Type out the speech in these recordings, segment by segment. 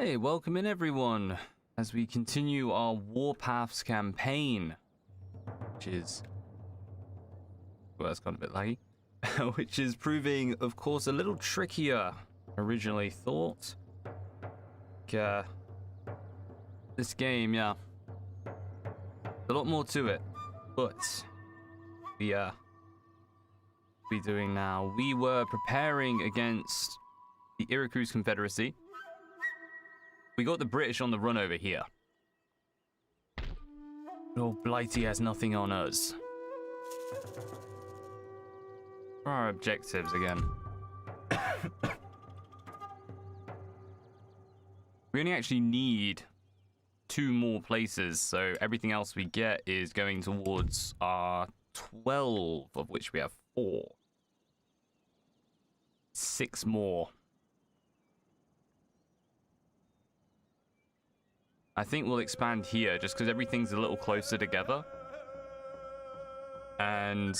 Hey, welcome in everyone as we continue our Warpaths campaign, which is, well, that's gone a bit laggy, which is proving, of course, a little trickier originally thought. This game, yeah, a lot more to it, but we doing now. We were preparing against the Iroquois Confederacy. We got the British on the run over here. Lord Blighty has nothing on us. What are our objectives again? We only actually need 2 more places, so everything else we get is going towards our 12, of which we have 4. 6 more. I think we'll expand here just because everything's a little closer together. And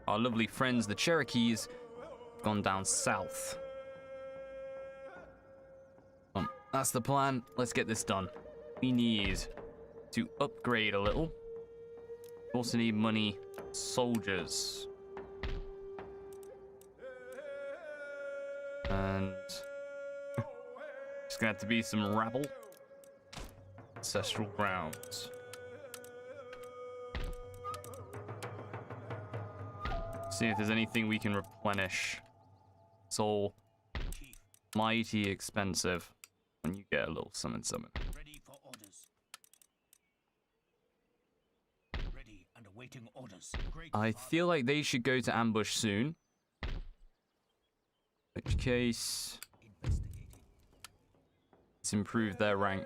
our lovely friends, the Cherokees, have gone down south. That's the plan. Let's get this done. We need to upgrade a little. We also need money, soldiers. And it's going to have to be some rabble. Ancestral grounds. See if there's anything we can replenish. It's all mighty expensive when you get a little summon. Ready for orders. Ready and awaiting orders. I feel like they should go to ambush soon. In which case, let's improve their rank.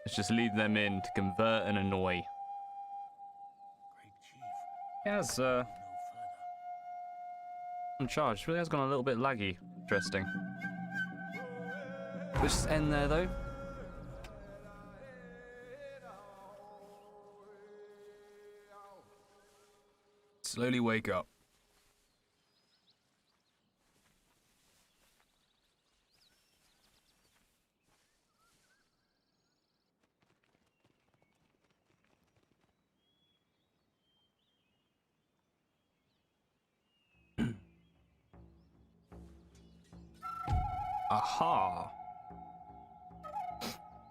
Let's just leave them in to convert and annoy. Yes, I'm charged. Really has gone a little bit laggy. Interesting. Let's just end there though. Slowly wake up. Aha!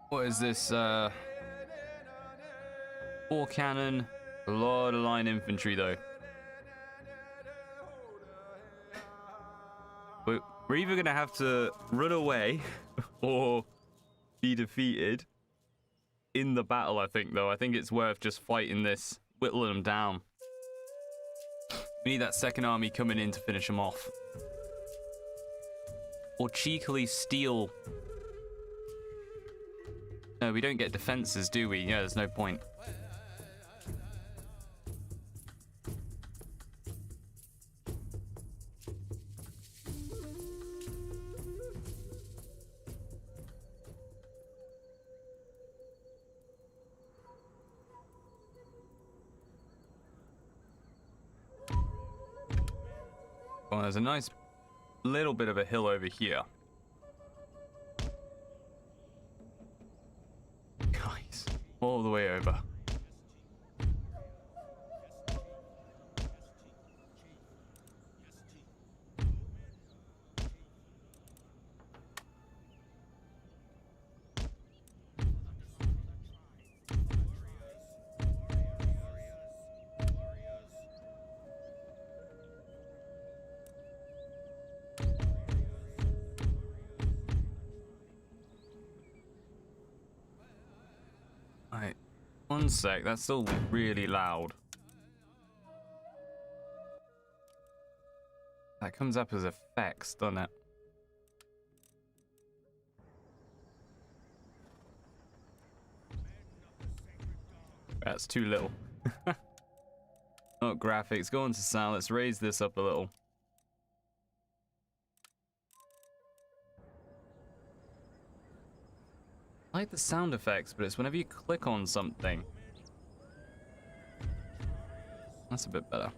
What is this, 4 cannon, a lot of line infantry though. We're either gonna have to run away or be defeated in the battle, I think, though. I think it's worth just fighting this, whittling them down. We need that second army coming in to finish them off. Or cheekily steal. No, we don't get defenses, do we? Yeah, there's no point. Well, there's a nice little bit of a hill over here. Guys, all the way over. Right, 1 sec, that's still really loud. That comes up as effects, doesn't it? That's too little. Not graphics, go on to sound, let's raise this up a little. I like the sound effects, but it's whenever you click on something. That's a bit better.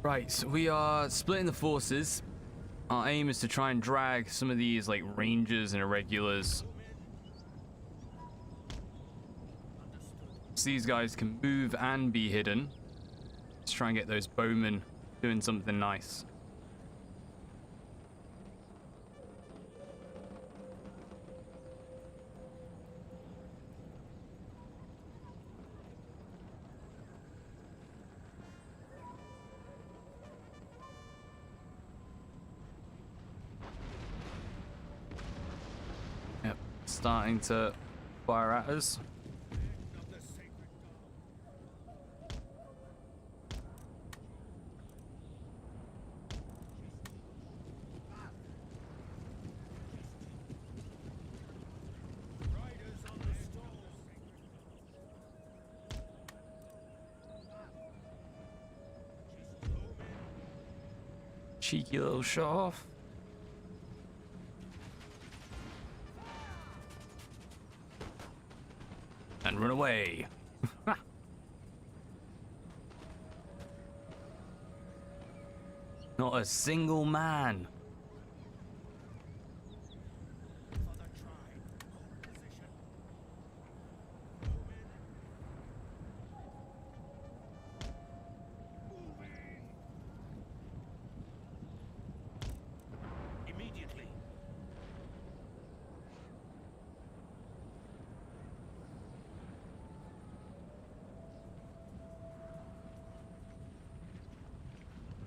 Right, so we are splitting the forces. Our aim is to try and drag some of these like rangers and irregulars, so these guys can move and be hidden. Let's try and get those bowmen doing something nice. Yep, starting to fire at us. Cheeky little shot off. And run away. Not a single man.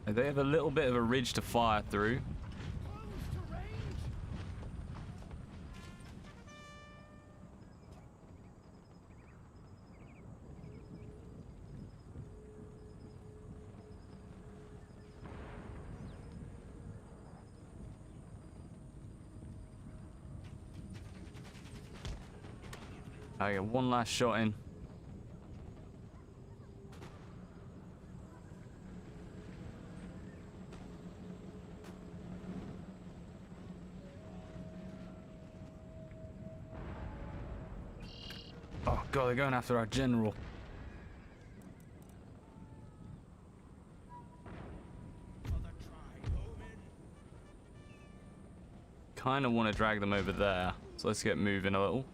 They have a little bit of a ridge to fire through. I get one last shot in. Oh god, they're going after our general. Kind of want to drag them over there, so let's get moving a little.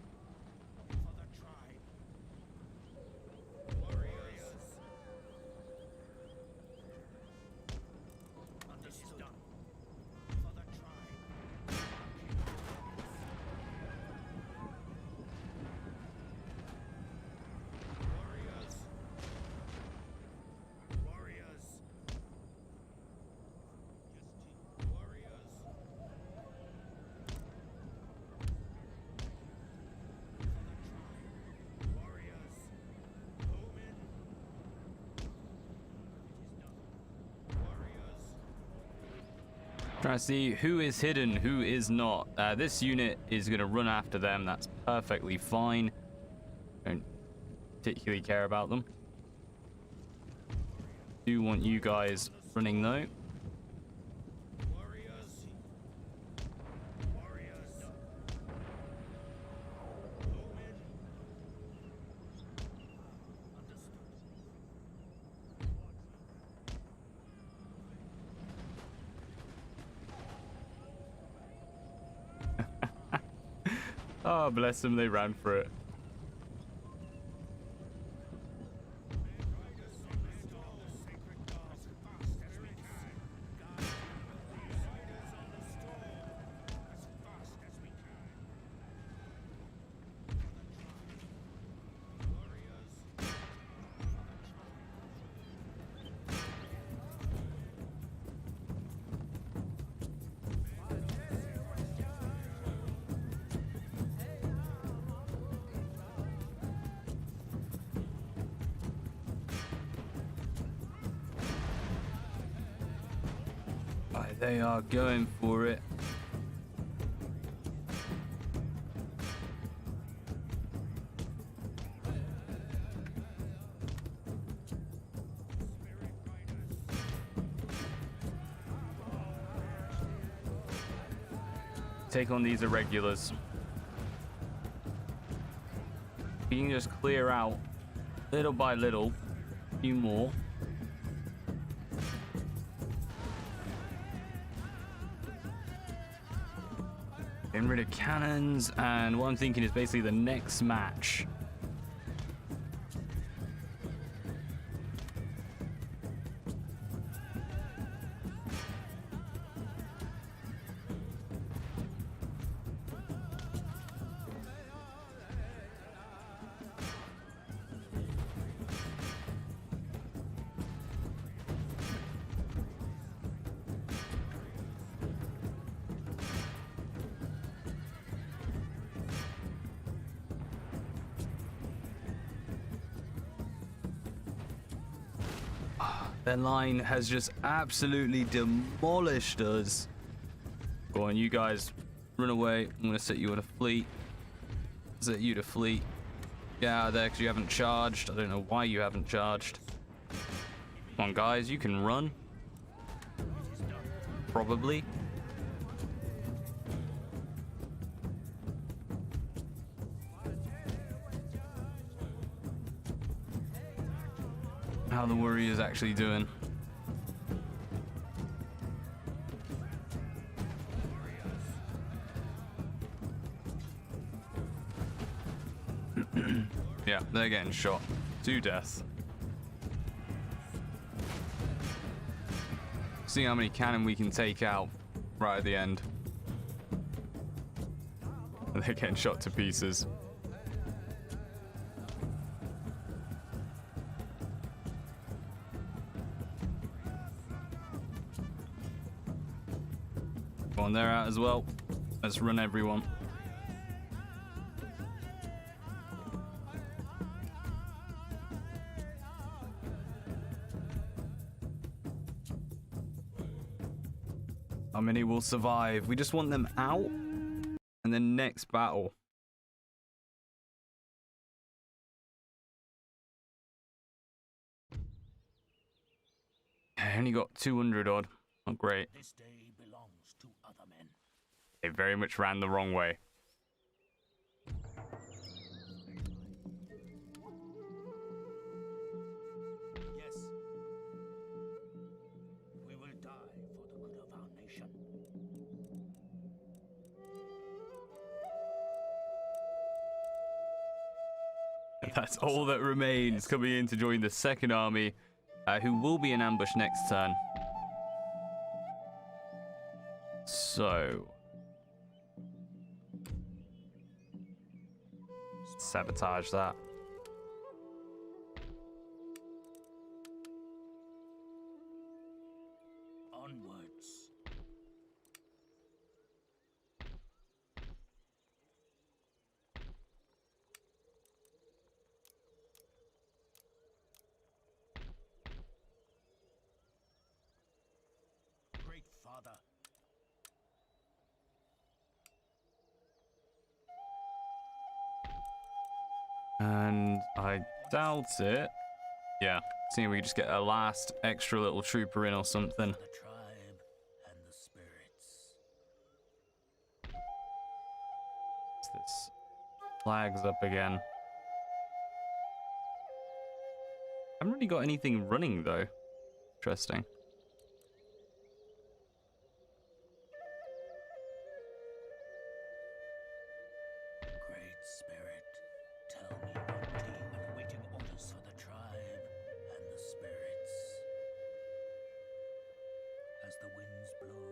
Trying to see who is hidden, who is not. This unit is going to run after them. That's perfectly fine. Don't particularly care about them. Do want you guys running though. Oh, bless them, they ran for it. They are going for it. Take on these irregulars. You can just clear out little by little, a few more. Getting rid of cannons, and what I'm thinking is basically the next match. Their line has just absolutely demolished us. Go on, you guys, run away. I'm going to set you on a fleet. Set you to fleet. Get out of there because you haven't charged. I don't know why you haven't charged. Come on, guys, you can run. Probably. How the warriors actually doing? Yeah, they're getting shot to death. See how many cannon we can take out right at the end. They're getting shot to pieces. Go on, they're out as well. Let's run everyone. How many will survive? We just want them out. And then next battle. I only got 200 odd. Not great. This day belongs to other men. They very much ran the wrong way. Yes. We will die for the good of our nation. That's all that remains coming in to join the second army, who will be in ambush next turn. So, sabotage that. Onwards. Great Father. And I doubt it. Yeah, seeing we just get a last extra little trooper in or something. The tribe and the spirits. This flag's up again. Haven't really got anything running though. Interesting. Great Spirit, tell me your team and waiting orders for the tribe and the spirits. As the winds blow,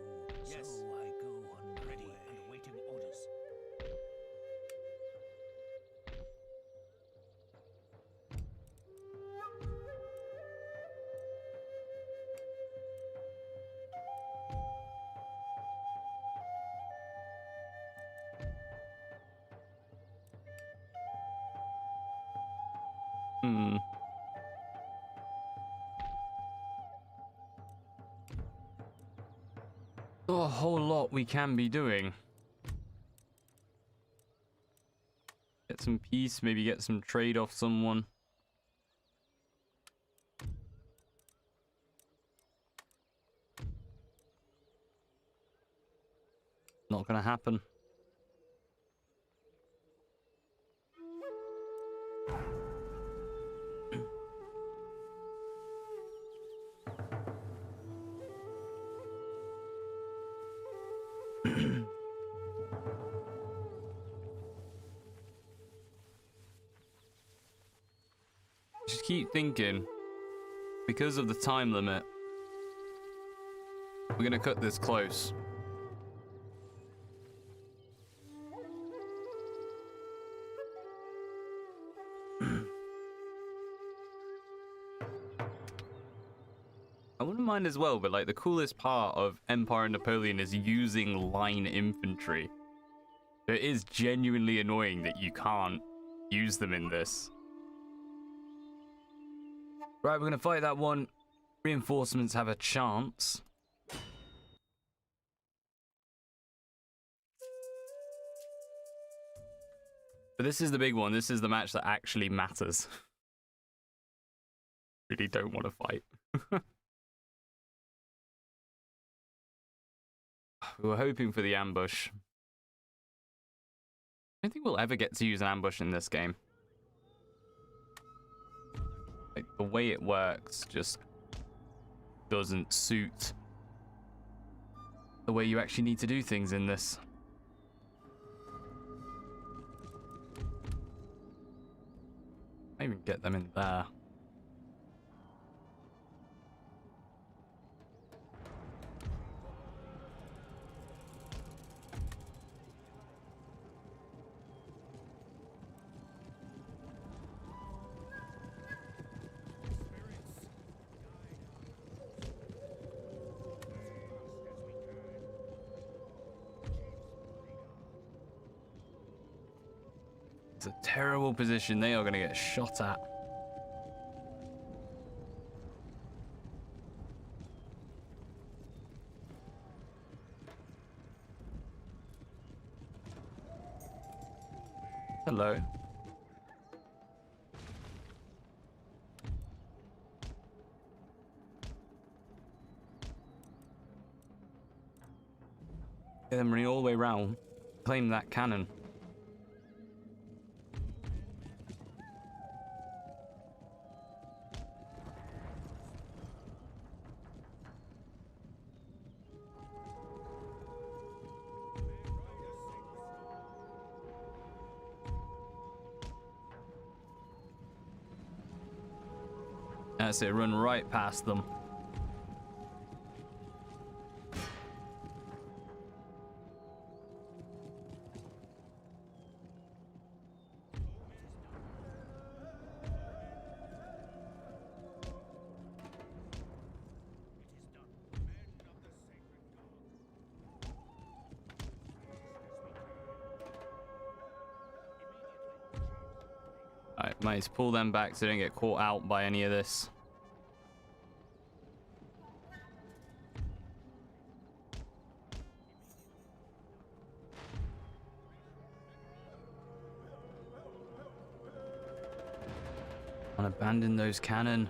yes, so I go on ready and waiting orders. Hmm. whole lot we can be doing. Get some peace, maybe get some trade off someone. Not gonna happen. Just keep thinking, because of the time limit, we're gonna cut this close. I wouldn't mind as well, but like the coolest part of Empire and Napoleon is using line infantry. It is genuinely annoying that you can't use them in this. Right, we're gonna fight that one. Reinforcements have a chance. But this is the big one. This is the match that actually matters. Really don't want to fight. We were hoping for the ambush. I don't think we'll ever get to use an ambush in this game. Like, the way it works just doesn't suit the way you actually need to do things in this. I even get them in there. It's a terrible position. They are going to get shot at. Hello. Get them running all the way around. Claim that cannon. That's it, run right past them. Alright, might just pull them back so they don't get caught out by any of this. Abandon those cannon.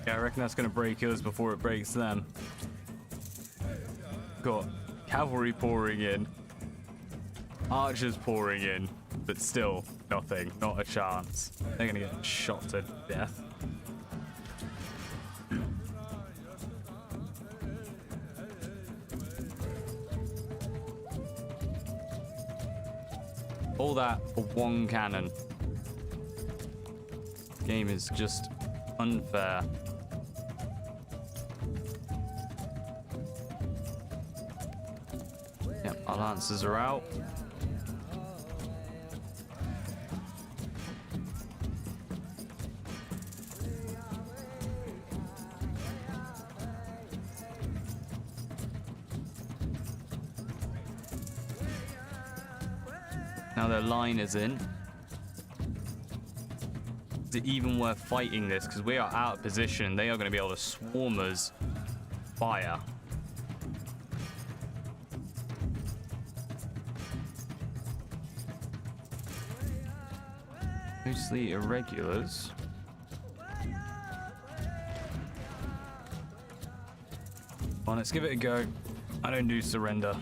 Yeah, I reckon that's going to break us before it breaks them. got cavalry pouring in, archers pouring in, but still nothing, not a chance. They're gonna get shot to death. All that for one cannon. Game is just unfair. Yep, our lancers are out. Now their line is in. Is it even worth fighting this? Because we are out of position. They are going to be able to swarm us. Fire. Mostly irregulars. Well, let's give it a go. I don't do surrender.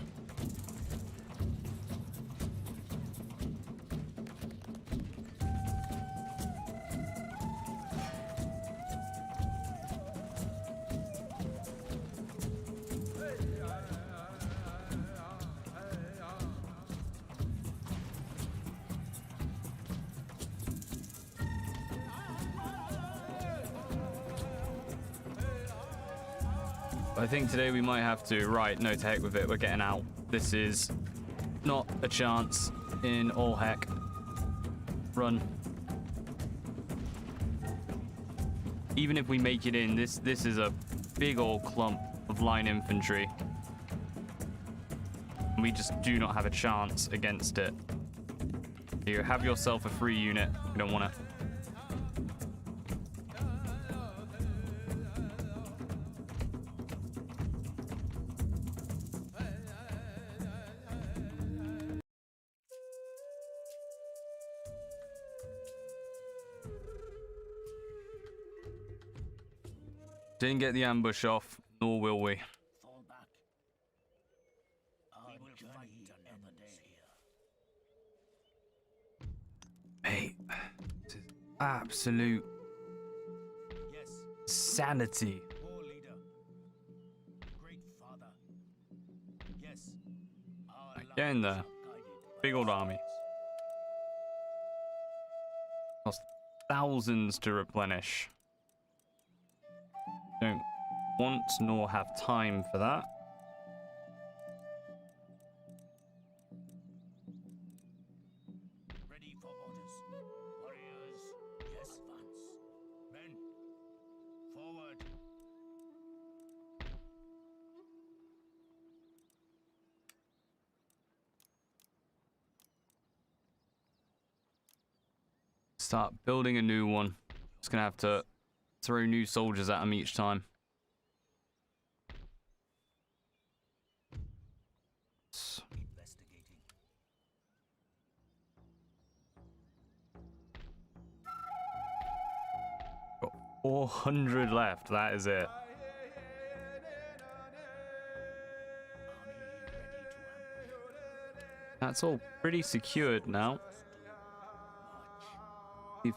I think today we might have to, right, no, to heck with it, we're getting out. This is not a chance in all heck. Run. Even if we make it in, this is a big old clump of line infantry. We just do not have a chance against it. You have yourself a free unit. You don't want to. Didn't get the ambush off, nor will we. Fall back. We will fight another day here. Mate, this is absolute Yes, sanity. war leader. Great father. Yes. Our Get in there. lives are guided by Big old army. Cost thousands to replenish. Don't want nor have time for that. Ready for orders. Warriors, yes, advance. Men, forward. Start building a new one. Just gonna have to throw new soldiers at them each time. Investigating. Got 400 left. That is it. Army ready to ambush. That's all pretty secured now. March. We've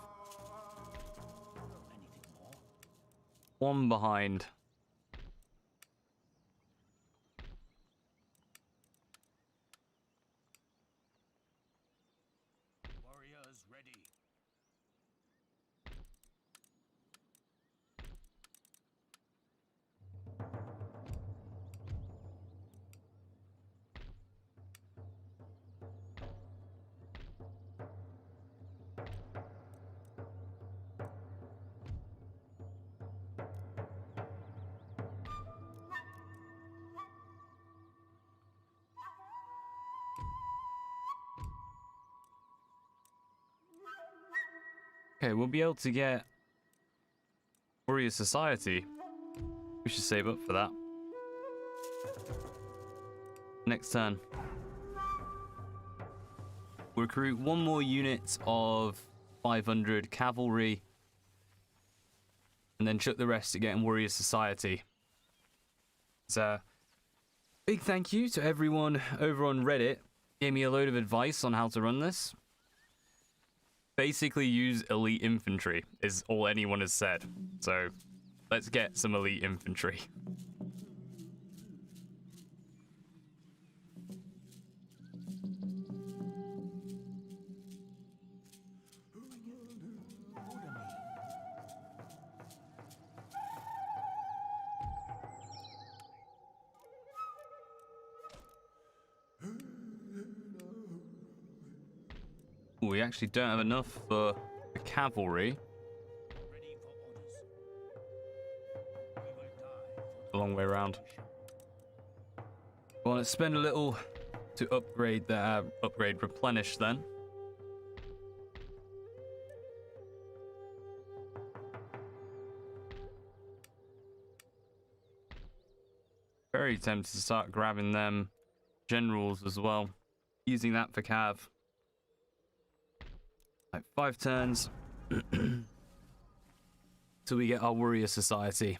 Anything more? one behind. Warriors ready. Okay, we'll be able to get Warrior Society. We should save up for that. Next turn. Recruit one more unit of 500 cavalry. And then chuck the rest to getting Warrior Society. So, Big thank you to everyone over on Reddit. Gave me a load of advice on how to run this. Basically use elite infantry is all anyone has said. So let's get some elite infantry. Ooh, we actually don't have enough for the cavalry. A long way around. Well, let's spend a little to upgrade that. Replenish then. Very tempted to start grabbing them generals as well. Using that for cav. Like 5 turns till we get our warrior society.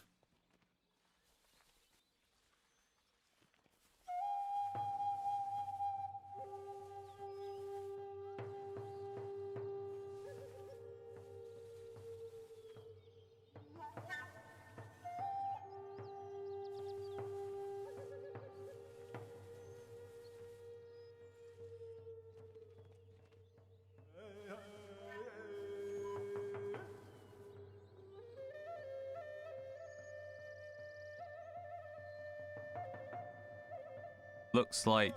Looks like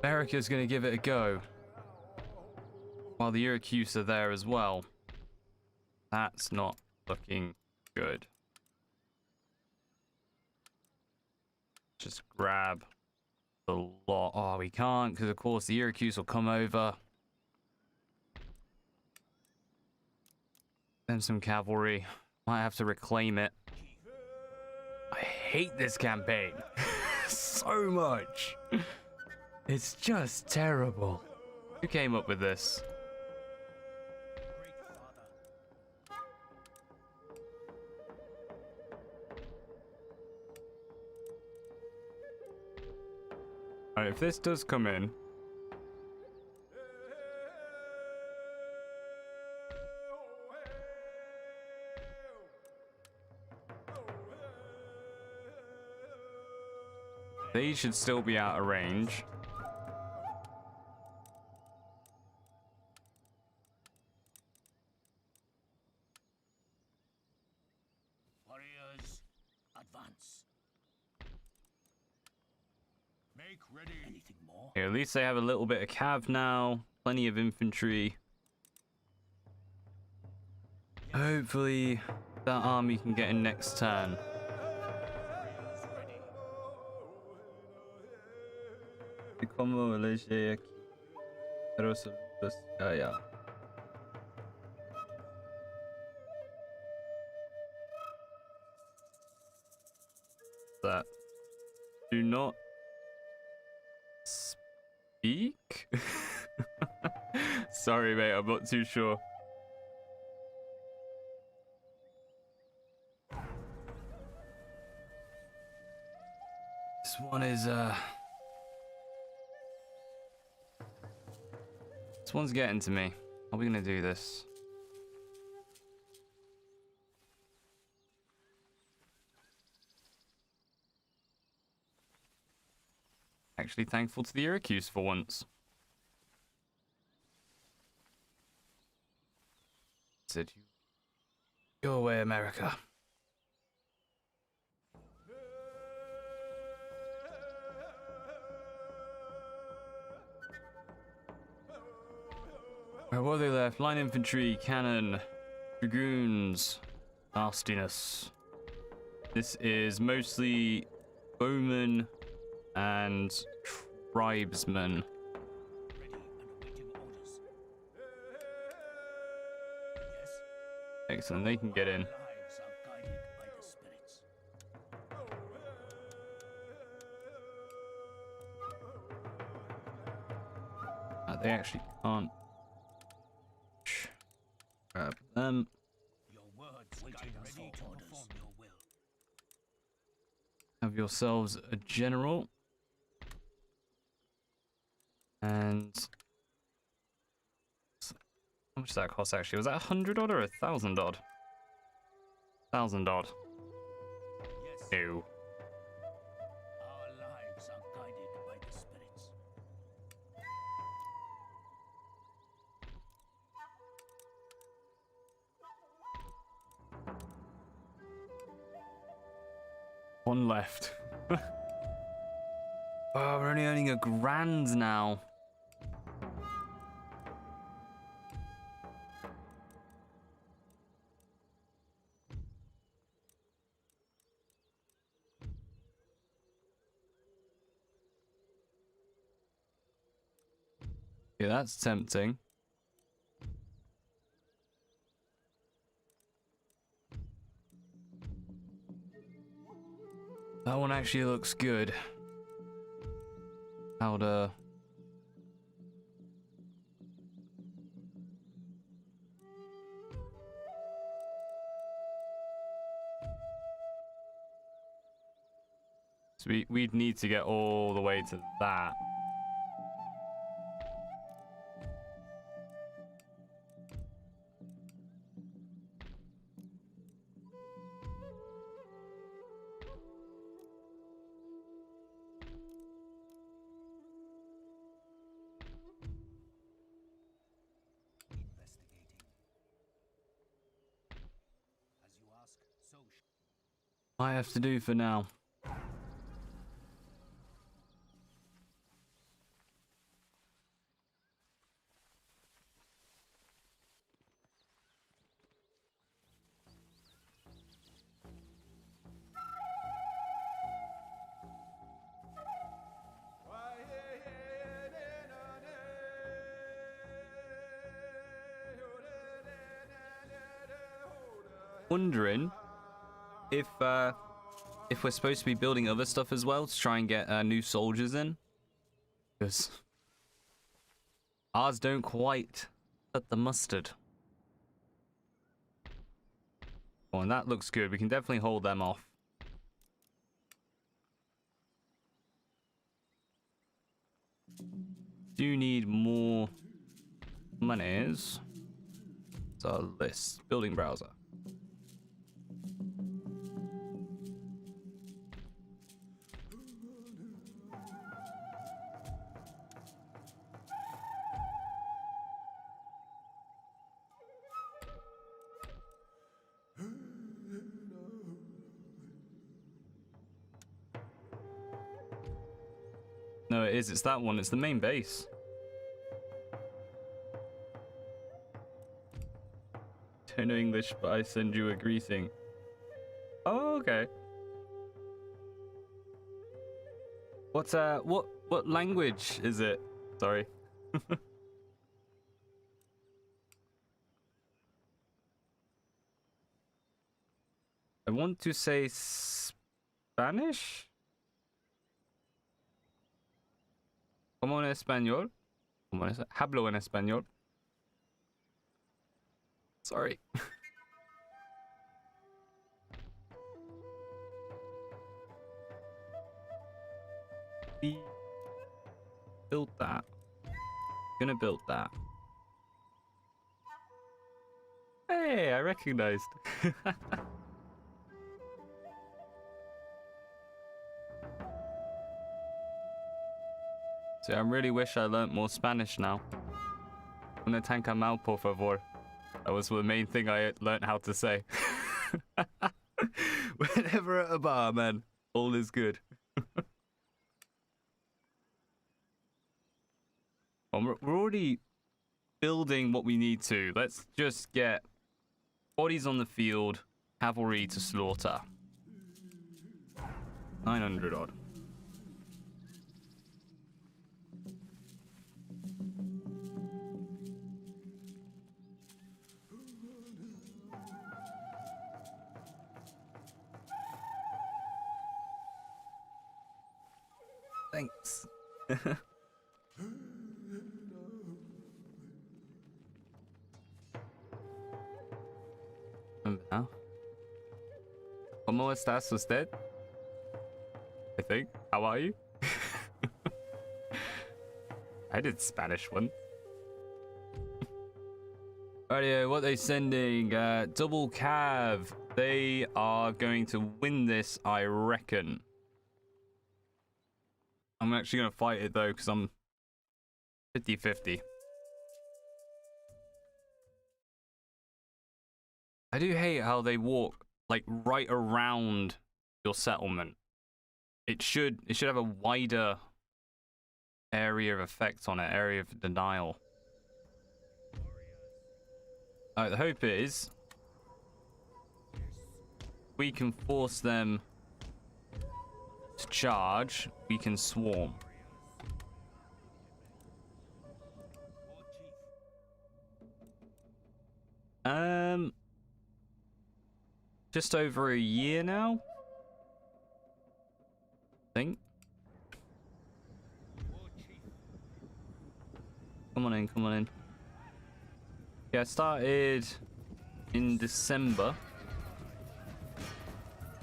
America's going to give it a go. While the Iroquois are there as well. That's not looking good. Just grab the lot. Oh, we can't, because of course the Iroquois will come over. Then some cavalry. Might have to reclaim it. I hate this campaign. So much. It's just terrible. Who came up with this? Alright, if this does come in. They should still be out of range. Warriors, advance. Make ready. Anything more? Here, at least they have a little bit of cav now. Plenty of infantry. Hopefully that army can get in next turn. Como elegí aquí. Pero saludos. Yeah. That. Do not speak? Sorry, mate, I'm not too sure. This one is, this one's getting to me. How are we gonna do this? Actually thankful to the Iroquois for once. Said you go away, America. Right, what are they left? Line infantry, cannon, dragoons, nastiness. This is mostly bowmen and tribesmen. Ready and awaiting orders. Yes. Excellent, they can get in. Lives are guided by the spirits. They actually can't grab them. Your words guide us all to perform your will. Have yourselves a general. And how much did that cost actually? Was that 100 odd or 1,000 odd? 1,000 odd. Yes. No. Our lives are guided by the spirits. One left. Oh, we're only earning £1,000 now. Yeah, that's tempting. That one actually looks good. Powder. So we'd need to get all the way to that. Investigating. As you ask, so I have to do for now. Wondering if we're supposed to be building other stuff as well to try and get new soldiers in, because ours don't quite cut the mustard. Oh, and that looks good. We can definitely hold them off. Do need more monies. It's our list. Building browser. No, it is. It's that one. It's the main base. Don't know English, but I send you a greeting. Oh, okay. What language is it? Sorry. I want to say Spanish. Como en español? Como en hablo en español. Sorry. We built that. Gonna build that. Hey, I recognized. So I really wish I learnt more Spanish now. Una tanca mal, por favor. That was the main thing I learnt how to say. Whenever at a bar, man, all is good. Well, we're already building what we need to. Let's just get bodies on the field, cavalry to slaughter. 900 odd. Thanks. Now. ¿Cómo estás usted? I think. How are you? I did Spanish one. Rightio, what they sending? Double Cav. They are going to win this, I reckon. I'm actually going to fight it, though, because I'm 50-50. I do hate how they walk, like, right around your settlement. It should have a wider area of effect on it, area of denial. The hope is we can force them to charge, we can swarm. Just over a year now, I think. Come on in, come on in. Yeah, I started in December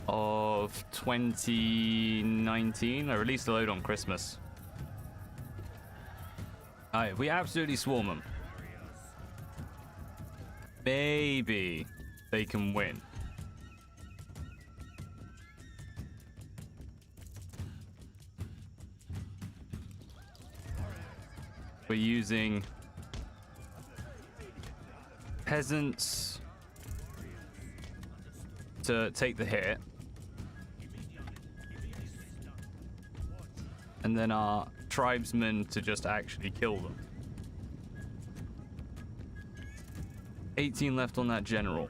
of 2019. I released a load on Christmas. Alright, we absolutely swarm them. Maybe they can win. We're using peasants to take the hit, and then our tribesmen to just actually kill them. 18 left on that general.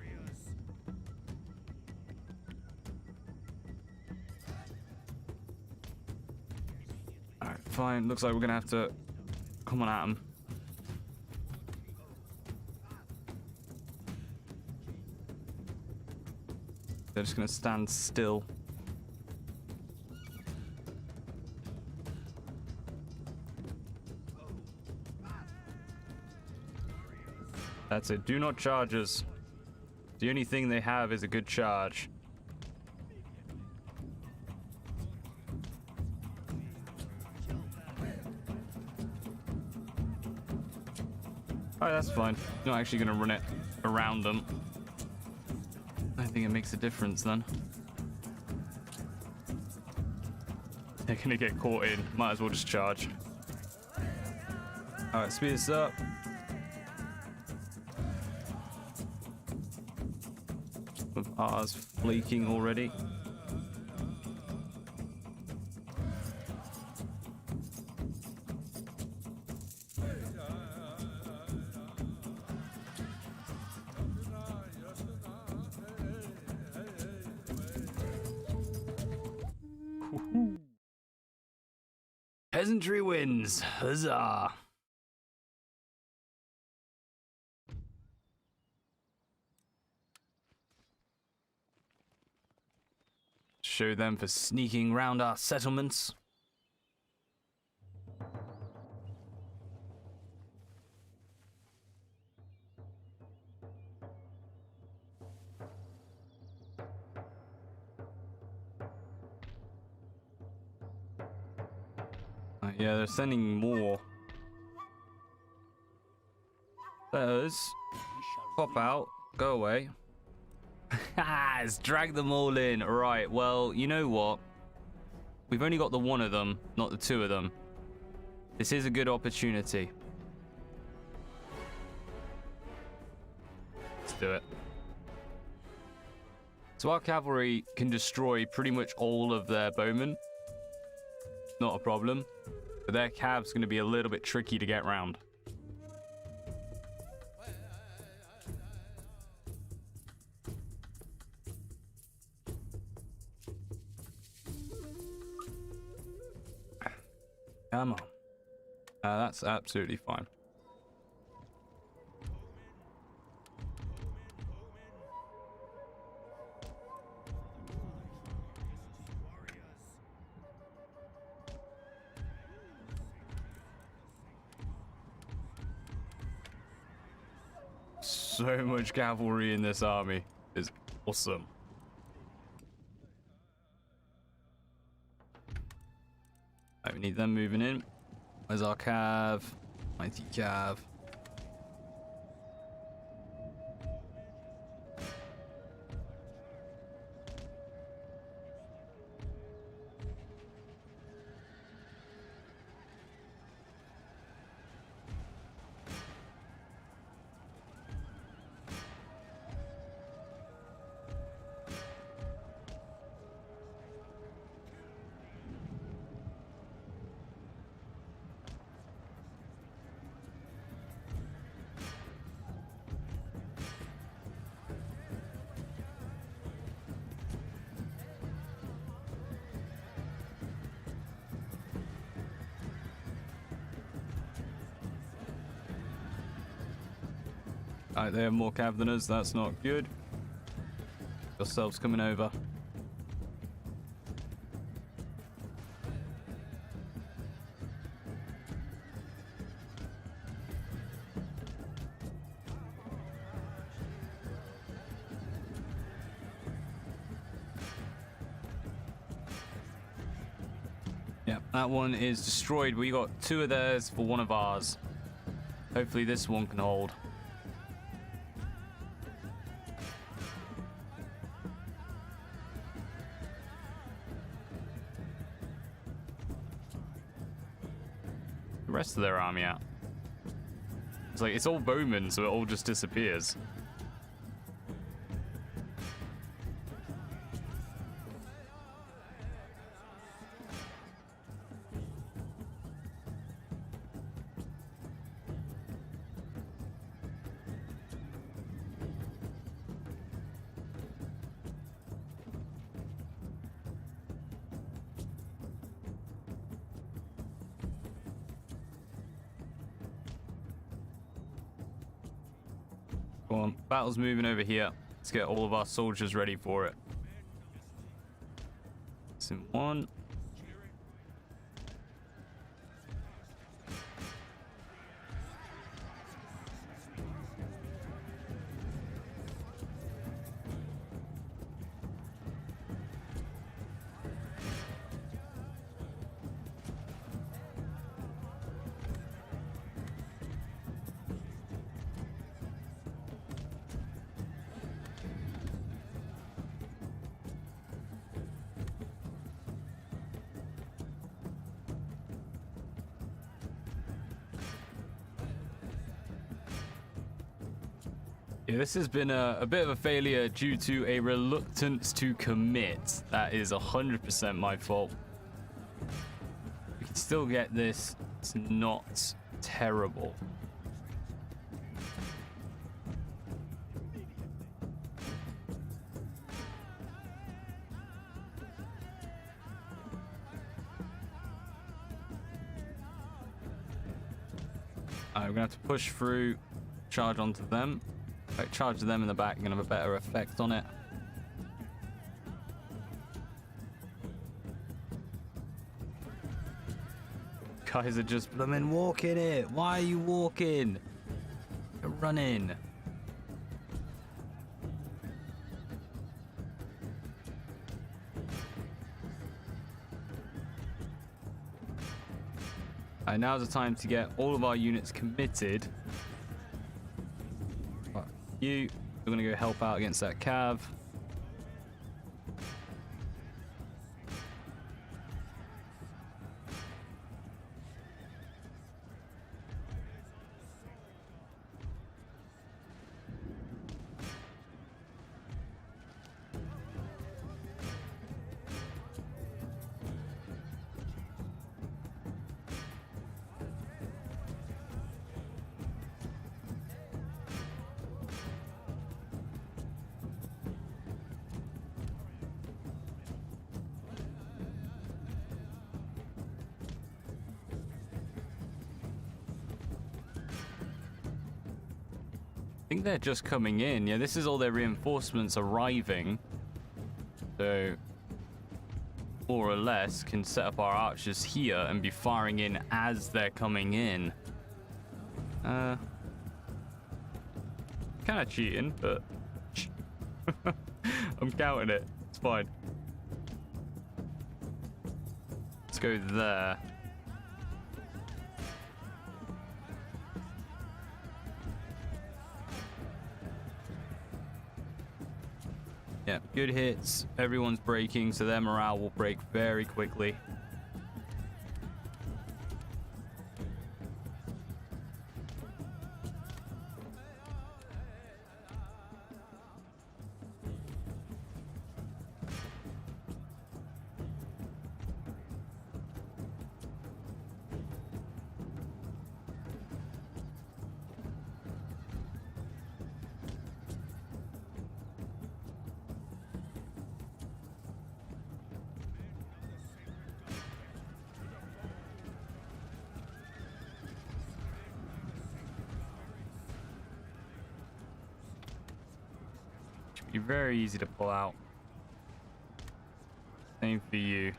Alright, fine. Looks like we're gonna have to come on at them. They're just gonna stand still. That's it. Do not charge us. The only thing they have is a good charge. Alright, that's fine. Not actually gonna run it around them. I think it makes a difference then. They're gonna get caught in. Might as well just charge. Alright, speed this up. With ours flaking already. Peasantry wins. Huzzah. Show them for sneaking round our settlements. Yeah, they're sending more. Those pop out, go away. Let's drag them all in. Right, well, you know what? We've only got the one of them, not the two of them. This is a good opportunity. Let's do it. So our cavalry can destroy pretty much all of their bowmen. Not a problem. But their cav's going to be a little bit tricky to get round. Come on. That's absolutely fine. So much cavalry in this army is awesome. Right, we need them moving in. Where's our cav? Mighty cav. Alright, they have more cav than us. That's not good. Yourselves coming over. Yeah, that one is destroyed. We got 2 of theirs for 1 of ours. Hopefully this one can hold. The rest of their army out. It's like, it's all bowmen, so it all just disappears. Go on, battle's moving over here. Let's get all of our soldiers ready for it. It's in 1. Yeah, this has been a bit of a failure due to a reluctance to commit. That is 100% my fault. We can still get this. It's not terrible. Alright, we're gonna have to push through, charge onto them. Like, charge them in the back, gonna have a better effect on it. Guys are just blooming walking it. Why are you walking? You're running. Alright, now's the time to get all of our units committed. We're gonna go help out against that cav. I think they're just coming in. Yeah, this is all their reinforcements arriving. So, more or less, can set up our archers here and be firing in as they're coming in. Kind of cheating, but I'm counting it. It's fine. Let's go there. Yeah, good hits. Everyone's breaking, so their morale will break very quickly. Should be very easy to pull out. Same for you.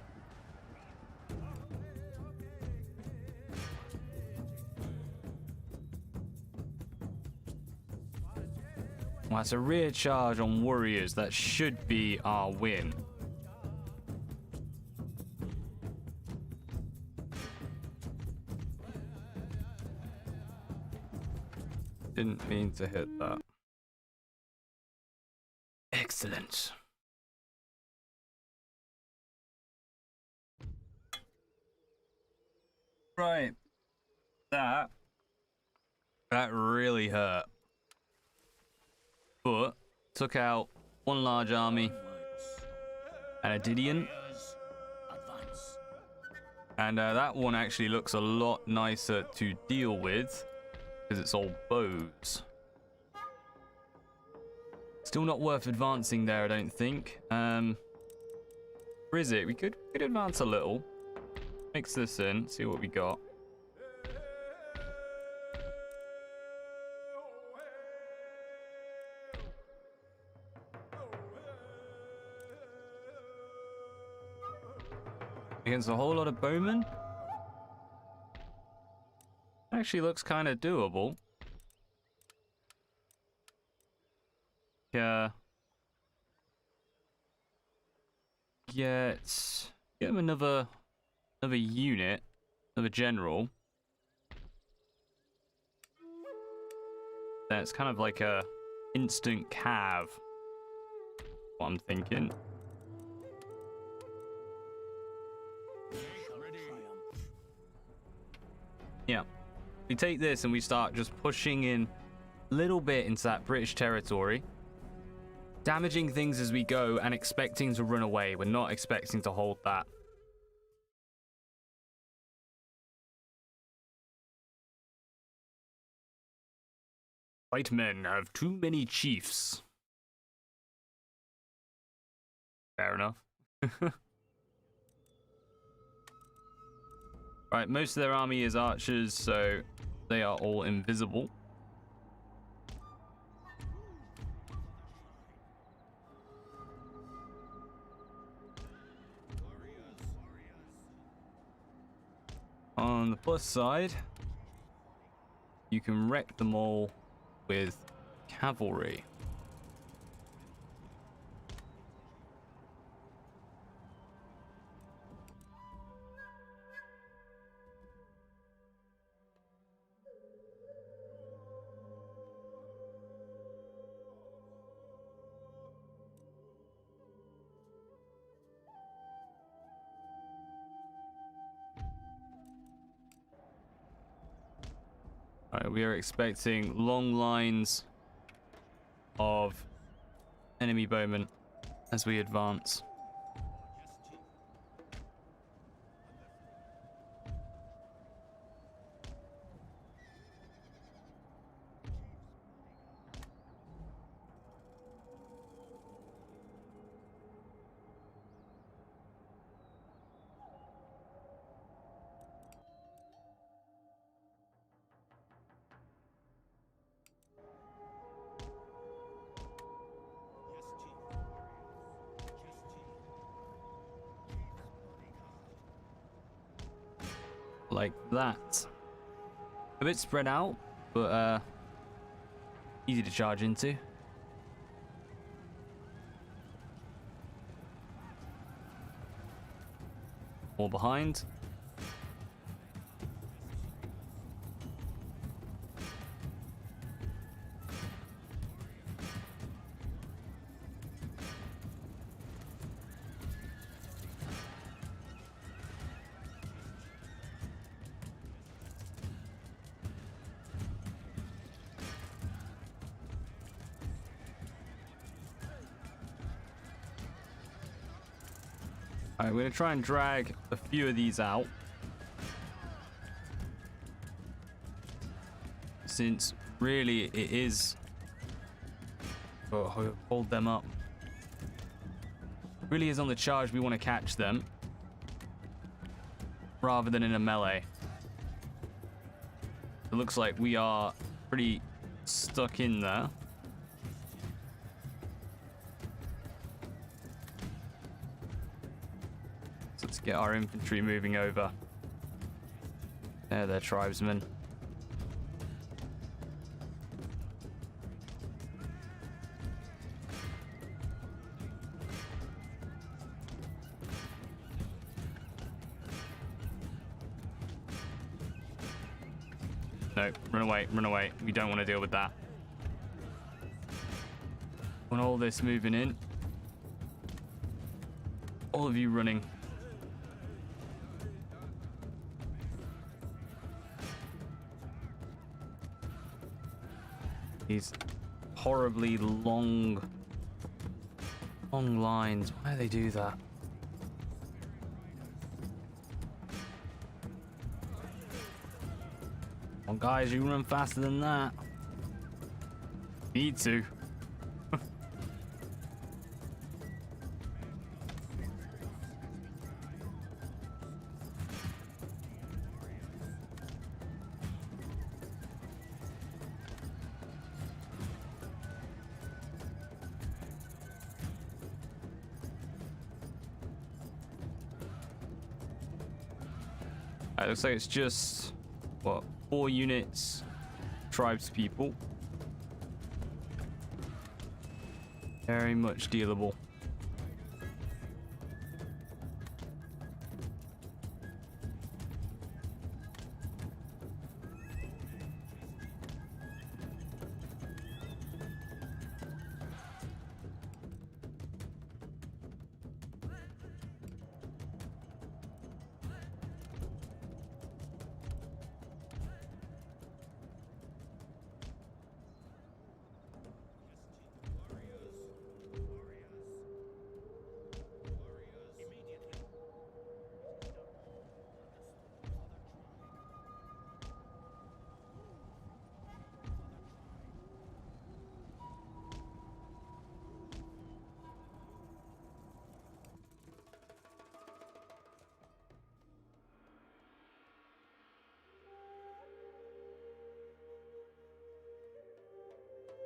Well, that's a rear charge on warriors. That should be our win. Didn't mean to hit that. Excellent. Right. That really hurt. But took out one large army and a Didion. Advance. And that one actually looks a lot nicer to deal with because it's all bows. Still not worth advancing there, I don't think. Where is it? We could advance a little. Mix this in, see what we got. Against a whole lot of bowmen? Actually looks kind of doable. Yeah. Get him another unit, another general. That's kind of like a instant cav. What I'm thinking. Yeah. We take this and we start just pushing in a little bit into that British territory. Damaging things as we go and expecting to run away. We're not expecting to hold that. White men have too many chiefs. Fair enough. Right, most of their army is archers, so they are all invisible. On the plus side, you can wreck them all with cavalry. Alright, we are expecting long lines of enemy bowmen as we advance. Like that. A bit spread out, but easy to charge into. All behind. Alright, we're going to try and drag a few of these out. Since really it is... Oh, hold them up. Really is on the charge we want to catch them. Rather than in a melee. It looks like we are pretty stuck in there. So let's get our infantry moving over. They're tribesmen. No, run away, run away. We don't want to deal with that. Want all this moving in. All of you running. These horribly long lines. Why do they do that? Come on, guys, you run faster than that. Need to. It looks like it's just, what, 4 units, tribespeople. Very much dealable.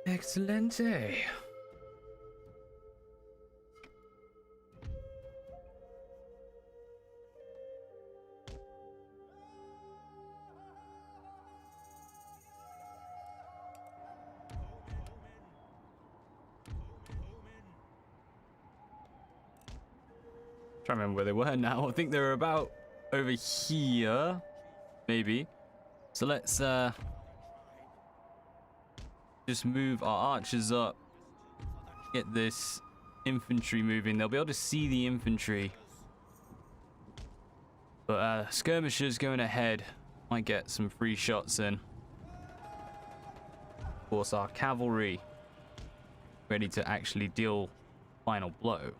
Excelente. Trying to remember where they were now. I think they were about over here, maybe. So let's just move our archers up. Get this infantry moving. They'll be able to see the infantry. But skirmishers going ahead might get some free shots in. Of course, our cavalry ready to actually deal final blow.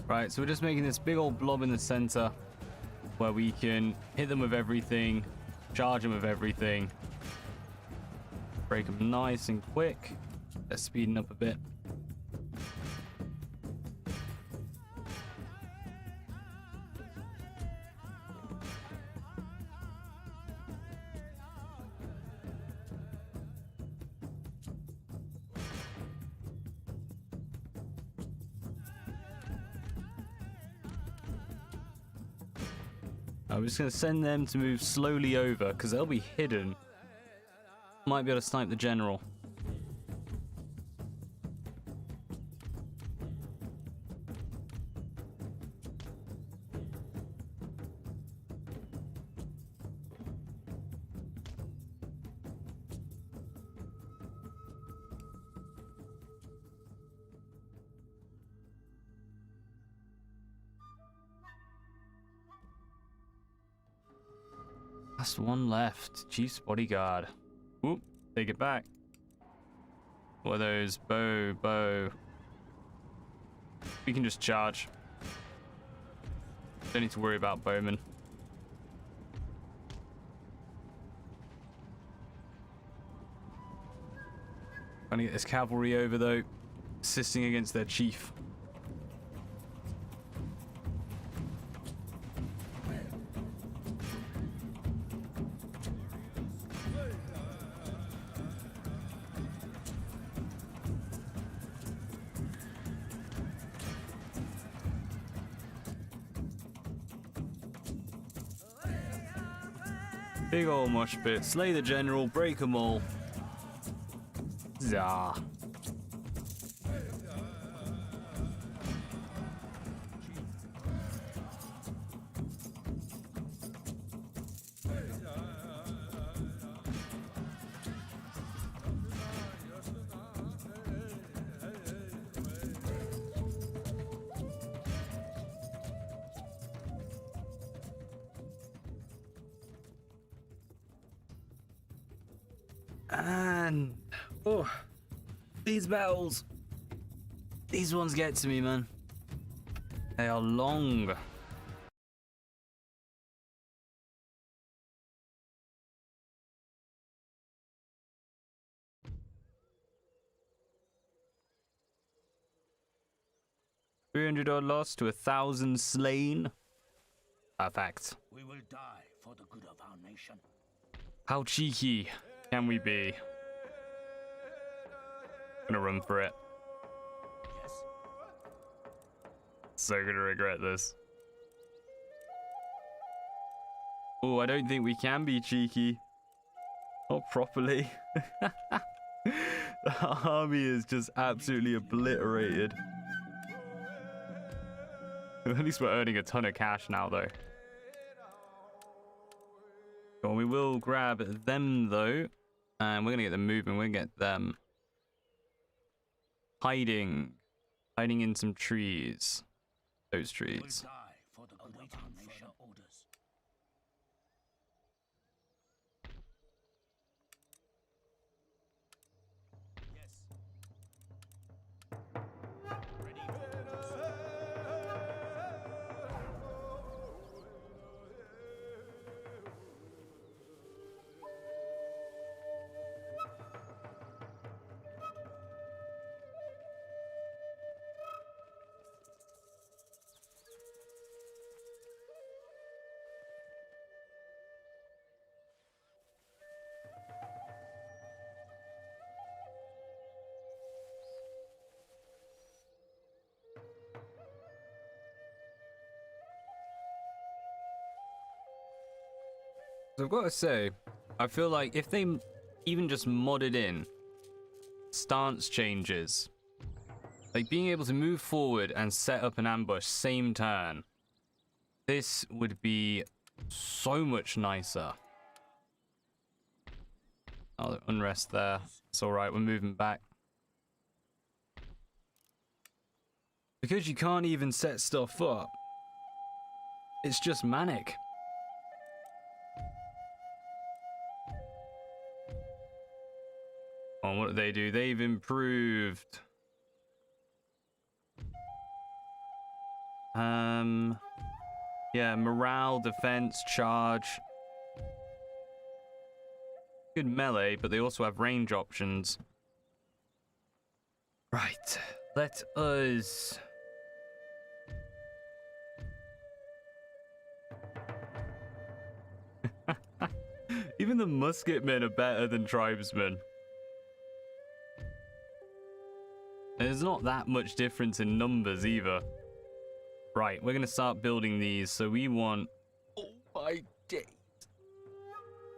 Right, so we're just making this big old blob in the center where we can hit them with everything, charge them with everything, break them nice and quick. They're speeding up a bit. I'm just going to send them to move slowly over because they'll be hidden. Might be able to snipe the general. Last one left. Chief's bodyguard. Oop, take it back. What are those? Bow. We can just charge. Don't need to worry about bowmen. Trying to get this cavalry over though, assisting against their chief. Big ol' mosh pit. Slay the general, break them all. Zah. And oh, these battles, these ones get to me, man. They are long. $300 loss to 1,000 slain. Perfect. We will die for the good of our nation. How cheeky can we be? Gonna run for it. Yes. So gonna regret this. Oh, I don't think we can be cheeky. Not properly. The army is just absolutely obliterated. At least we're earning a ton of cash now, though. Well, we will grab them, though. And we're going to get them moving. We're going to get them hiding. Hiding in some trees. Those We will trees. die for the good of our nation. Orders. Yes. Ready for orders. So I've got to say, I feel like if they even just modded in stance changes, like being able to move forward and set up an ambush same turn, this would be so much nicer. Oh, unrest there. It's all right. We're moving back. Because you can't even set stuff up, it's just manic. Oh, what did they do? They've improved. Yeah, morale, defense, charge. Good melee, but they also have range options. Right, let us... Even the musketmen are better than tribesmen. There's not that much difference in numbers either. Right, we're gonna start building these, so we want... Oh my days.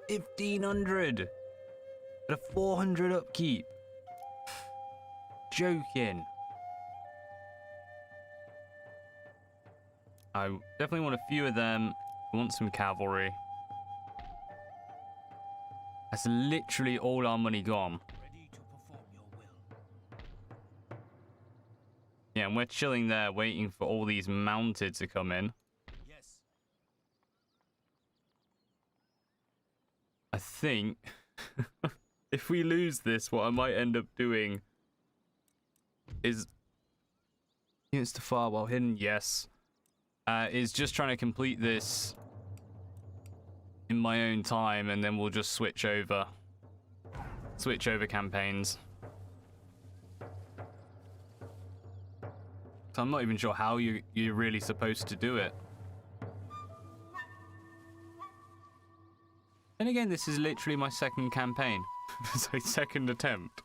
1,500! At a 400 upkeep. Joking. I definitely want a few of them. I want some cavalry. That's literally all our money gone. Ready to perform your will. Yeah, and we're chilling there waiting for all these mounted to come in. Yes. I think if we lose this, what I might end up doing is units to far while hidden, yes. Is just trying to complete this in my own time, and then we'll just switch over campaigns. So I'm not even sure how you're really supposed to do it. And again, this is literally my second campaign. It's my second attempt.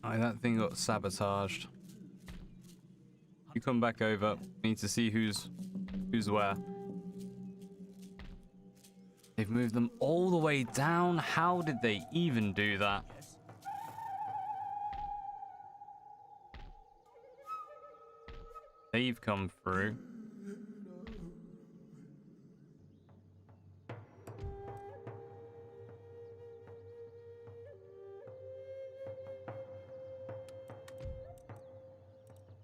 Alright, that thing got sabotaged. You come back over. We need to see who's where. They've moved them all the way down. How did they even do that? Yes. They've come through.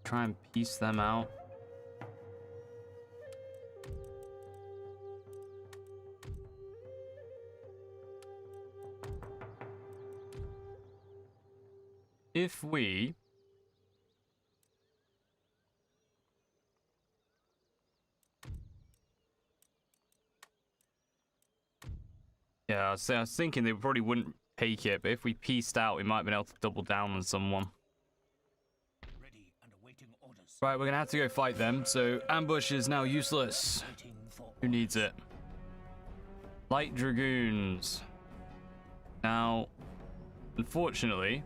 Try and piece them out. If we I was thinking they probably wouldn't take it, but if we pieced out, we might have been able to double down on someone. Ready and awaiting orders. Right, we're gonna have to go fight them, so ambush is now useless. Waiting for Who needs it? Light Dragoons. Now, unfortunately,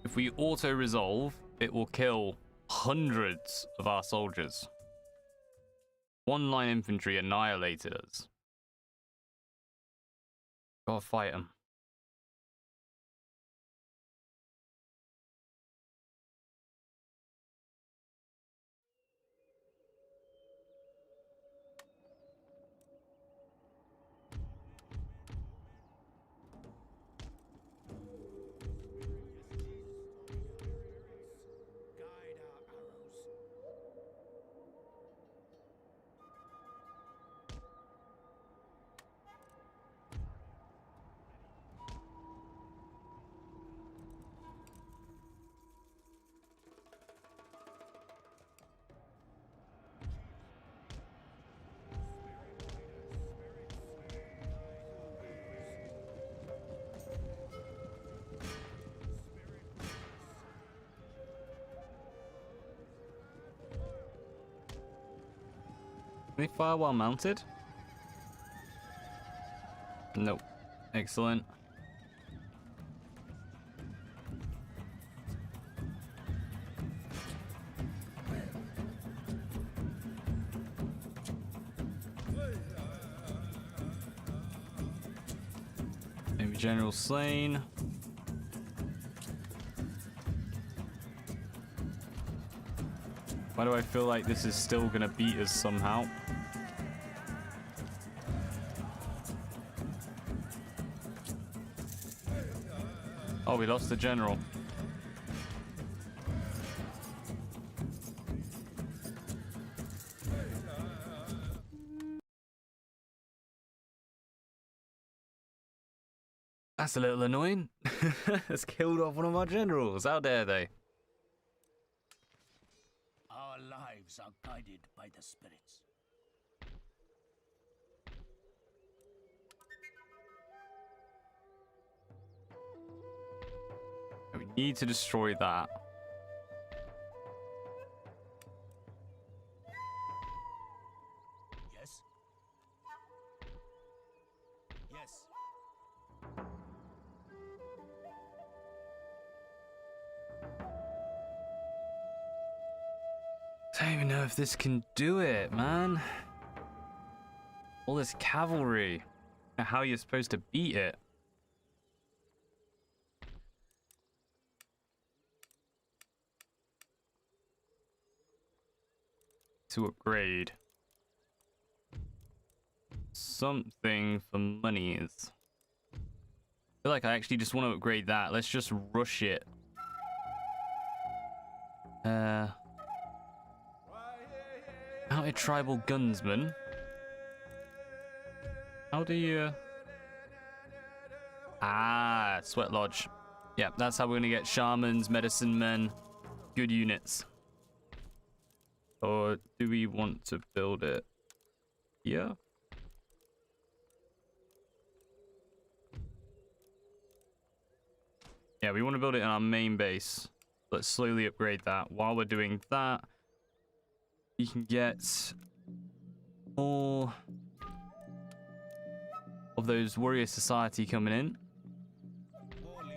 if we auto-resolve, it will kill hundreds of our soldiers. One line infantry annihilated us. Gotta fight them. guide our arrows. Can they fire while mounted? Nope. Excellent. Maybe General slain. Why do I feel like this is still gonna beat us somehow? Oh, we lost the general. That's a little annoying. It's killed off one of our generals. How dare they? Our lives are guided by the spirits. We need to destroy that. Yes? Yes. I don't even know if this can do it, man. All this cavalry. How you're supposed to beat it. To upgrade something for monies. I feel like I actually just want to upgrade that. Let's just rush it. Mounted tribal gunsman. How do you... Ah, sweat lodge. Yeah, that's how we're gonna get shamans, medicine men, good units. Or do we want to build it here? Yeah, we want to build it in our main base. Let's slowly upgrade that. While we're doing that, you can get more of those warrior society coming in.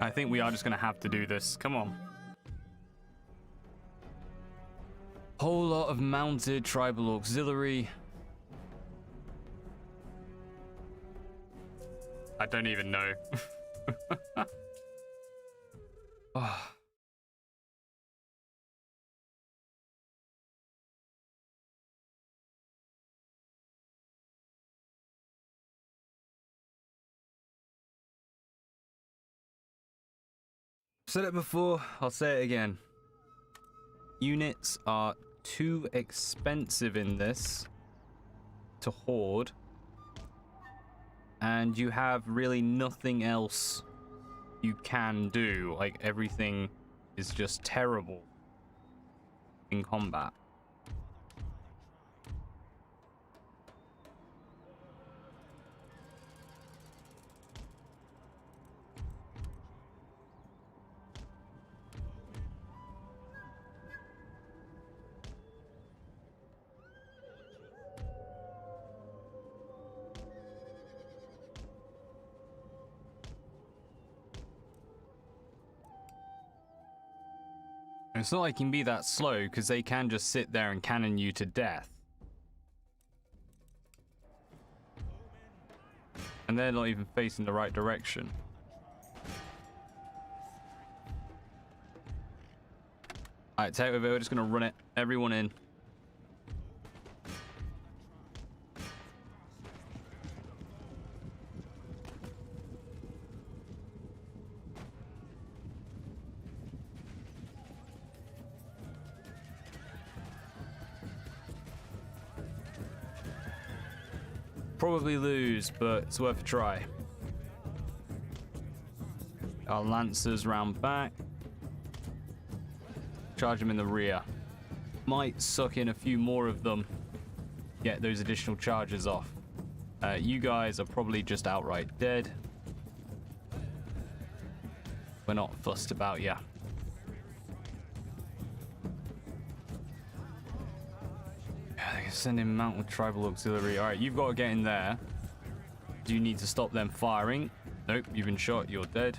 I think we are just going to have to do this. Come on. Whole lot of mounted tribal auxiliary. I don't even know. Oh. Said it before, I'll say it again. Units are too expensive in this to hoard, and you have really nothing else you can do. Like, everything is just terrible in combat. It's not like you can be that slow, because they can just sit there and cannon you to death. And they're not even facing the right direction. Alright, take it over. We're just going to run it. Everyone in. Probably lose, but it's worth a try. Our lancers round back. Charge them in the rear. Might suck in a few more of them. Get those additional charges off. You guys are probably just outright dead. We're not fussed about ya. Send in mounted tribal auxiliary. Alright, you've got to get in there. Do you need to stop them firing? Nope, you've been shot. You're dead.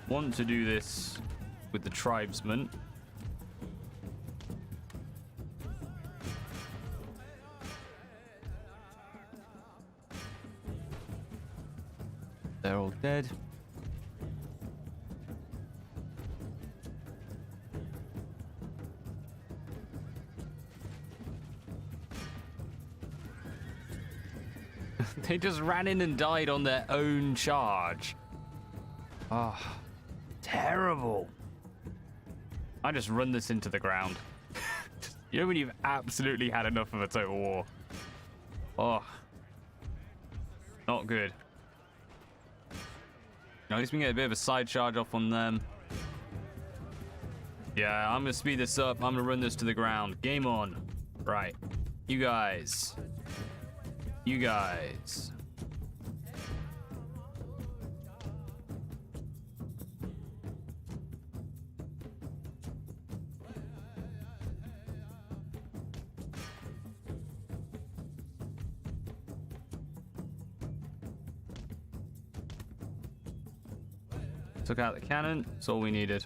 Want to do this with the tribesmen. They're all dead. They just ran in and died on their own charge. Oh, terrible. I just run this into the ground. You know when you've absolutely had enough of a total war? Oh, not good. At least we can get a bit of a side charge off on them. Yeah, I'm gonna speed this up. I'm gonna run this to the ground. Game on. Right. You guys. You guys. Took out the cannon. That's all we needed.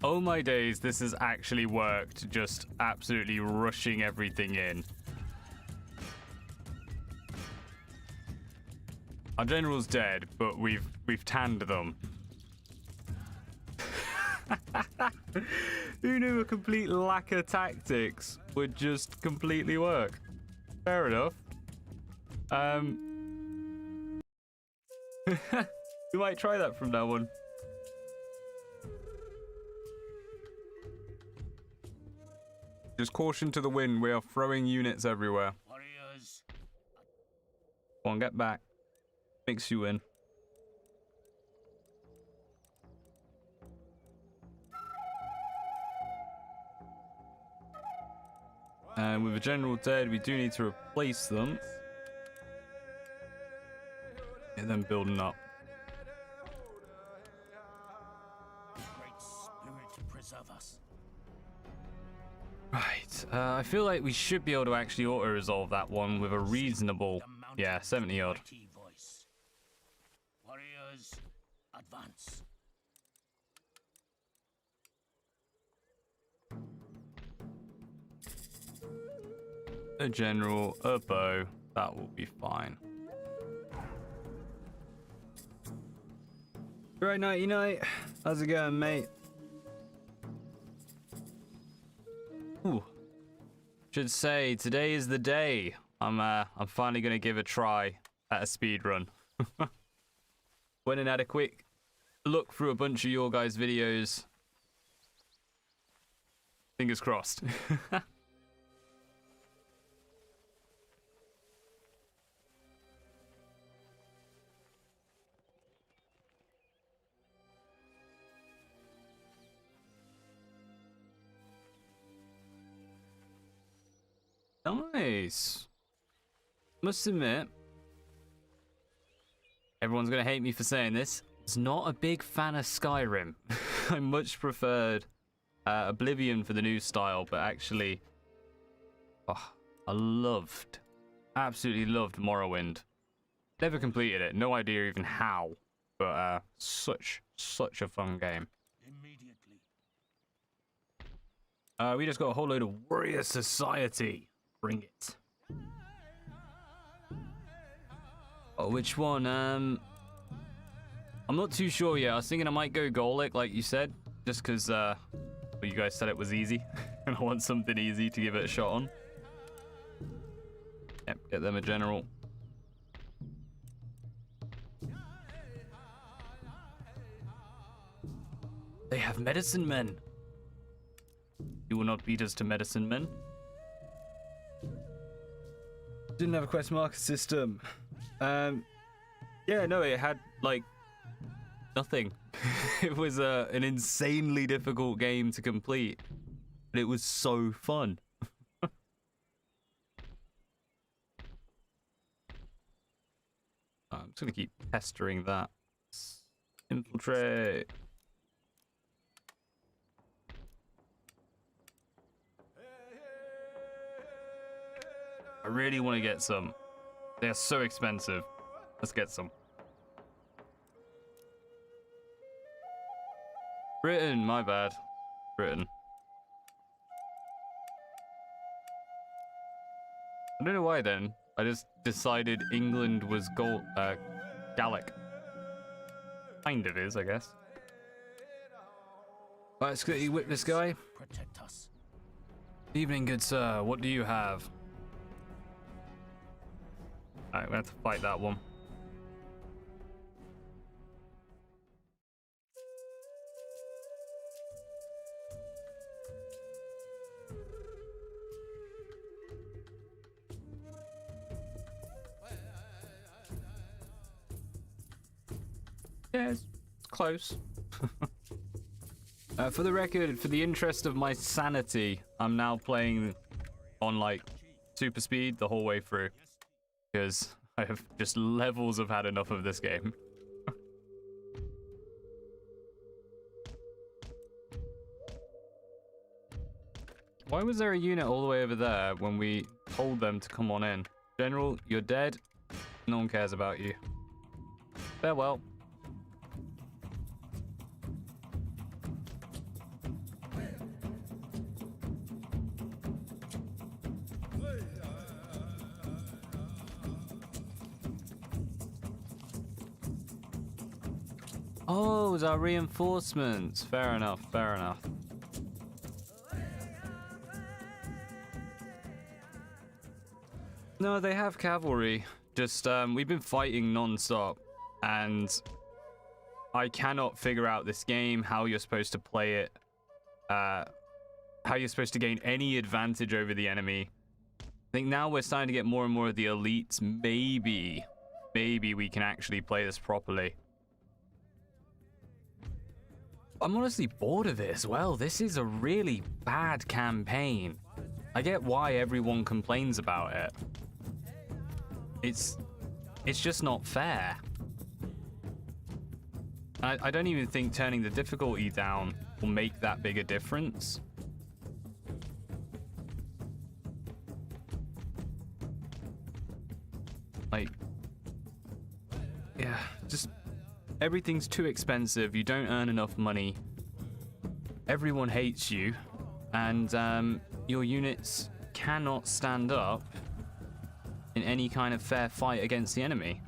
Oh my days, this has actually worked, just absolutely rushing everything in. Our general's dead, but we've tanned them. Who knew a complete lack of tactics would just completely work? Fair enough. We might try that from now on. Just caution to the wind. We are throwing units everywhere. Warriors. Go on, get back. Mix you in. And with a general dead, we do need to replace them. Get them building up. Great Spirit, preserve us. Right, I feel like we should be able to actually auto-resolve that one with a reasonable, yeah, 70 odd. Voice. Warriors, advance. A general, a bow, that will be fine. Right, nighty night. How's it going, mate? Ooh. Should say today is the day. I'm finally gonna give a try at a speed run. Went and had a quick look through a bunch of your guys' videos. Fingers crossed. Nice. Must admit, everyone's gonna hate me for saying this. I was not a big fan of Skyrim. I much preferred Oblivion for the new style, but actually, oh, I absolutely loved Morrowind. Never completed it. No idea even how, but such a fun game. Immediately. We just got a whole load of Warrior Society. Bring it. Oh, which one? I'm not too sure yet. I was thinking I might go Golic, like you said, just because well, you guys said it was easy, and I want something easy to give it a shot on. Yep, get them a general. They have medicine men. You will not beat us to medicine men. Didn't have a quest marker system. Yeah, no, it had like nothing. It was an insanely difficult game to complete. But it was so fun. I'm just going to keep pestering that. Infiltrate. I really want to get some. They're so expensive. Let's get some. Britain, my bad. Britain. I don't know why then. I just decided England was Gallic. Kind of is, I guess. Right, let's get you whip this guy. Protect us. Evening, good sir. What do you have? Alright, we're gonna have to fight that one. Yeah, it's close. For the record, for the interest of my sanity, I'm now playing on like super speed the whole way through. Because I have just levels of had enough of this game. Why was there a unit all the way over there when we told them to come on in? General, you're dead. No one cares about you. Farewell. Oh, it was our reinforcements. Fair enough, fair enough. No, they have cavalry. Just, we've been fighting non-stop. And I cannot figure out this game, how you're supposed to play it. How you're supposed to gain any advantage over the enemy. I think now we're starting to get more and more of the elites. Maybe we can actually play this properly. I'm honestly bored of it as well. This is a really bad campaign. I get why everyone complains about it. It's just not fair. I don't even think turning the difficulty down will make that big a difference. Like, yeah, just everything's too expensive. You don't earn enough money. Everyone hates you, and your units cannot stand up in any kind of fair fight against the enemy.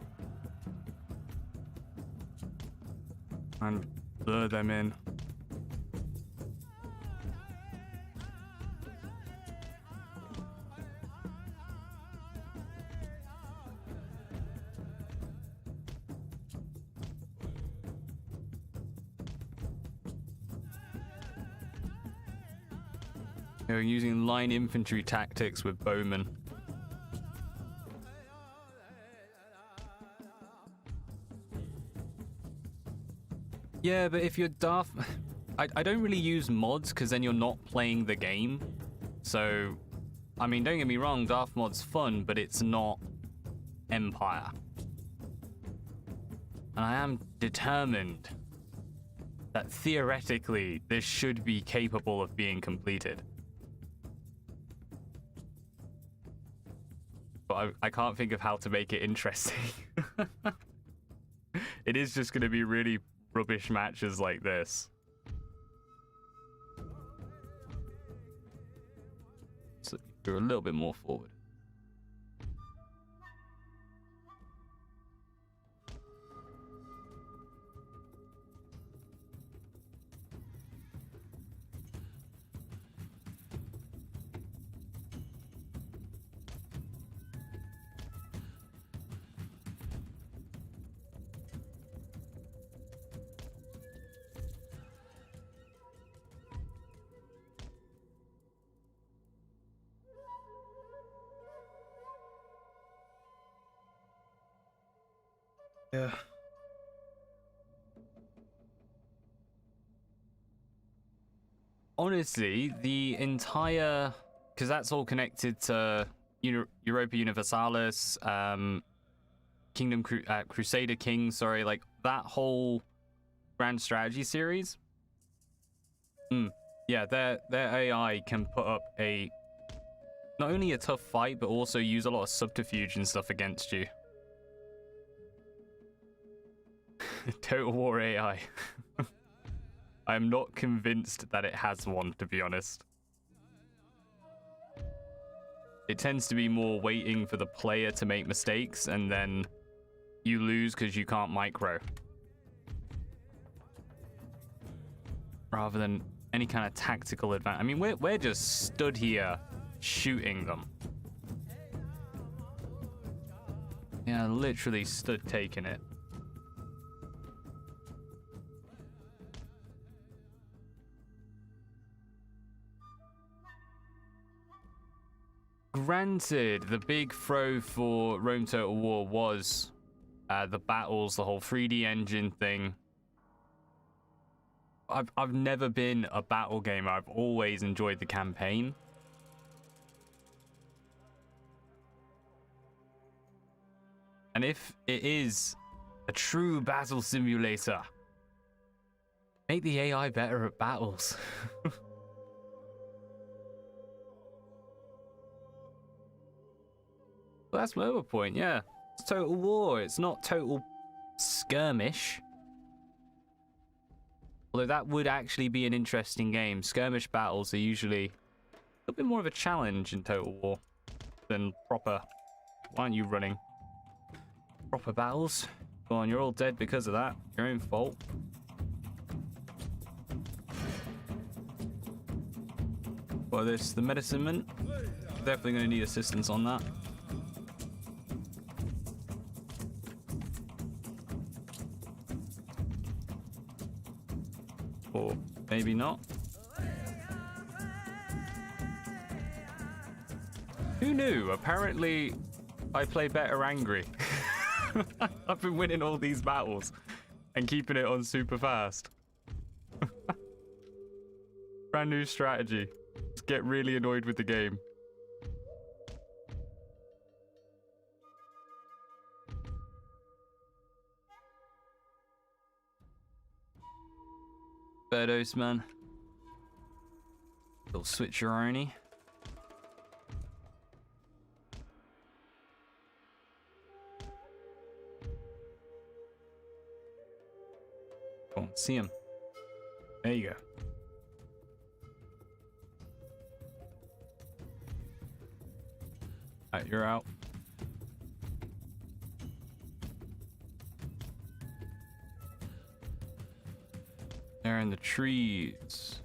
And lure them in. They're using line infantry tactics with bowmen. Yeah, but if you're daft... I don't really use mods because then you're not playing the game. So, I mean, don't get me wrong, daft mod's fun, but it's not Empire. And I am determined that theoretically this should be capable of being completed. But I can't think of how to make it interesting. It is just going to be really rubbish matches like this. So you're a little bit more forward. Yeah. honestly, the entire, because that's all connected to Europa Universalis, Crusader Kings, sorry, like that whole grand strategy series. Yeah, their AI can put up not only a tough fight, but also use a lot of subterfuge and stuff against you. Total War AI. I'm not convinced that it has one, to be honest. It tends to be more waiting for the player to make mistakes, and then you lose because you can't micro. Rather than any kind of tactical advantage. I mean, we're just stood here shooting them. Yeah, literally stood taking it. Granted, the big throw for Rome Total War was the battles, the whole 3D engine thing. I've never been a battle gamer. I've always enjoyed the campaign. And if it is a true battle simulator, make the AI better at battles. Well, that's my other point, yeah. It's Total War, it's not Total Skirmish. Although that would actually be an interesting game. Skirmish battles are usually a little bit more of a challenge in Total War than proper. Why aren't you running? Proper battles? Go on, you're all dead because of that. Your own fault. Well, this, the medicine man. Definitely going to need assistance on that. Or maybe not. Who knew? Apparently, I play better angry. I've been winning all these battles and keeping it on super fast. Brand new strategy. Just get really annoyed with the game. Birdos, man. Little switcheroni. Go on, see him. There you go. Alright, you're out. They're in the trees.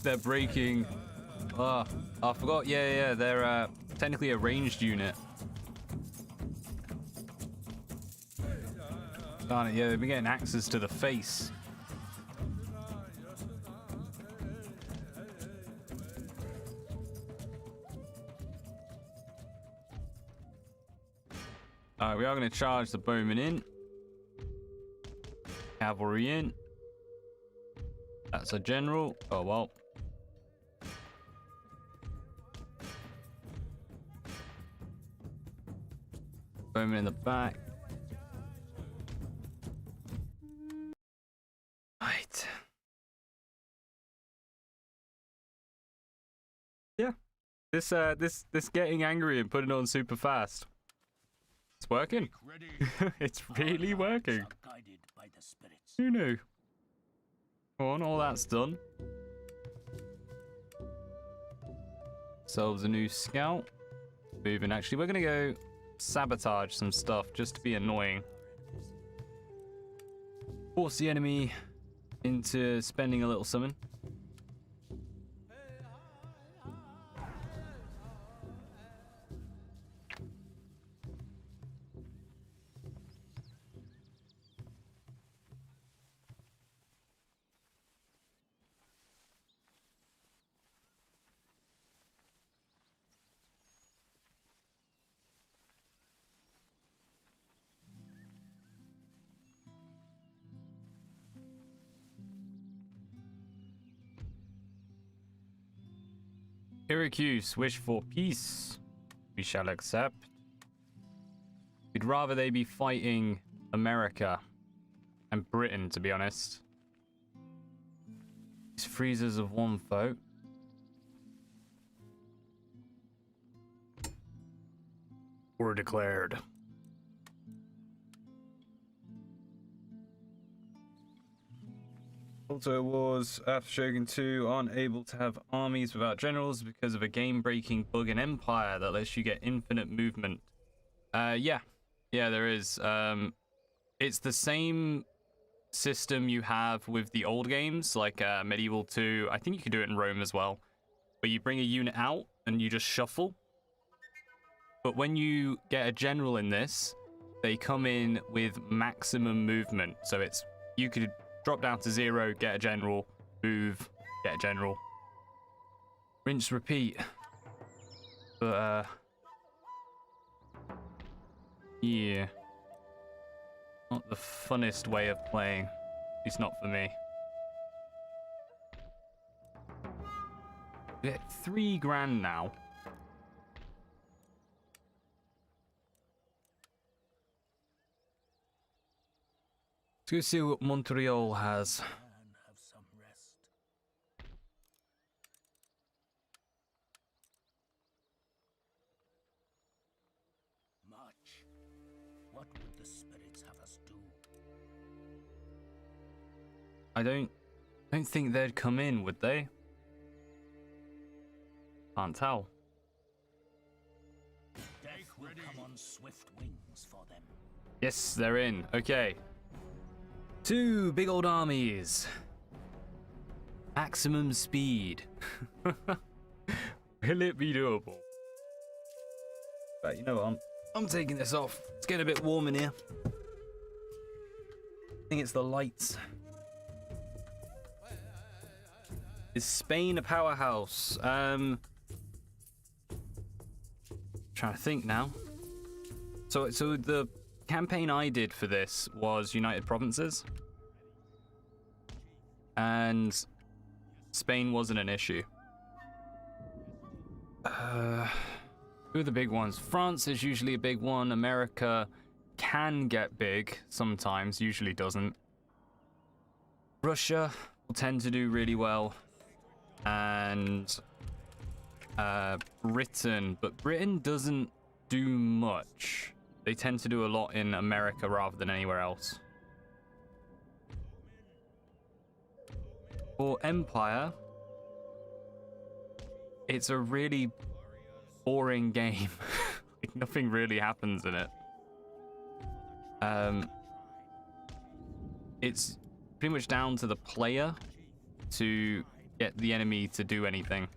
They're breaking. Oh, I forgot. Yeah. They're technically a ranged unit. Darn it, yeah, they've been getting axes to the face. Alright, we are going to charge the bowmen in. Cavalry in. That's a general. Oh, well. Bowman in the back. Right. Yeah. This getting angry and putting on super fast. It's working. It's really working. Who knew? Go on, all that's done. Ourselves a new scout. Moving. Actually, we're gonna go sabotage some stuff just to be annoying. Force the enemy into spending a little summon. Syracuse, wish for peace. We shall accept. We'd rather they be fighting America and Britain, to be honest. These freezers of one folk. Were declared. Also was after Shogun 2 aren't able to have armies without generals because of a game-breaking bug in Empire that lets you get infinite movement. Yeah, there is. It's the same system you have with the old games, like Medieval 2. I think you could do it in Rome as well, where you bring a unit out and you just shuffle. But when you get a general in this, they come in with maximum movement. So it's you could drop down to 0, get a general, move, get a general. Rinse, repeat. But, yeah. Not the funnest way of playing. At least not for me. We get 3 grand now. Let's go see what Montreal has. And have some rest. Much. What would the spirits have us do? I don't think they'd come in, would they? Can't tell. Death will come on swift wings for them. Yes, they're in. Okay. 2 big old armies. Maximum speed. Will it be doable? Right, you know what? I'm taking this off. It's getting a bit warm in here. I think it's the lights. Is Spain a powerhouse? Trying to think now. So the campaign I did for this was United Provinces, and Spain wasn't an issue. Who are the big ones? France is usually a big one. America can get big sometimes, usually doesn't. Russia will tend to do really well, and Britain, but Britain doesn't do much. They tend to do a lot in America rather than anywhere else. For Empire, it's a really boring game. Like, nothing really happens in it. It's pretty much down to the player to get the enemy to do anything.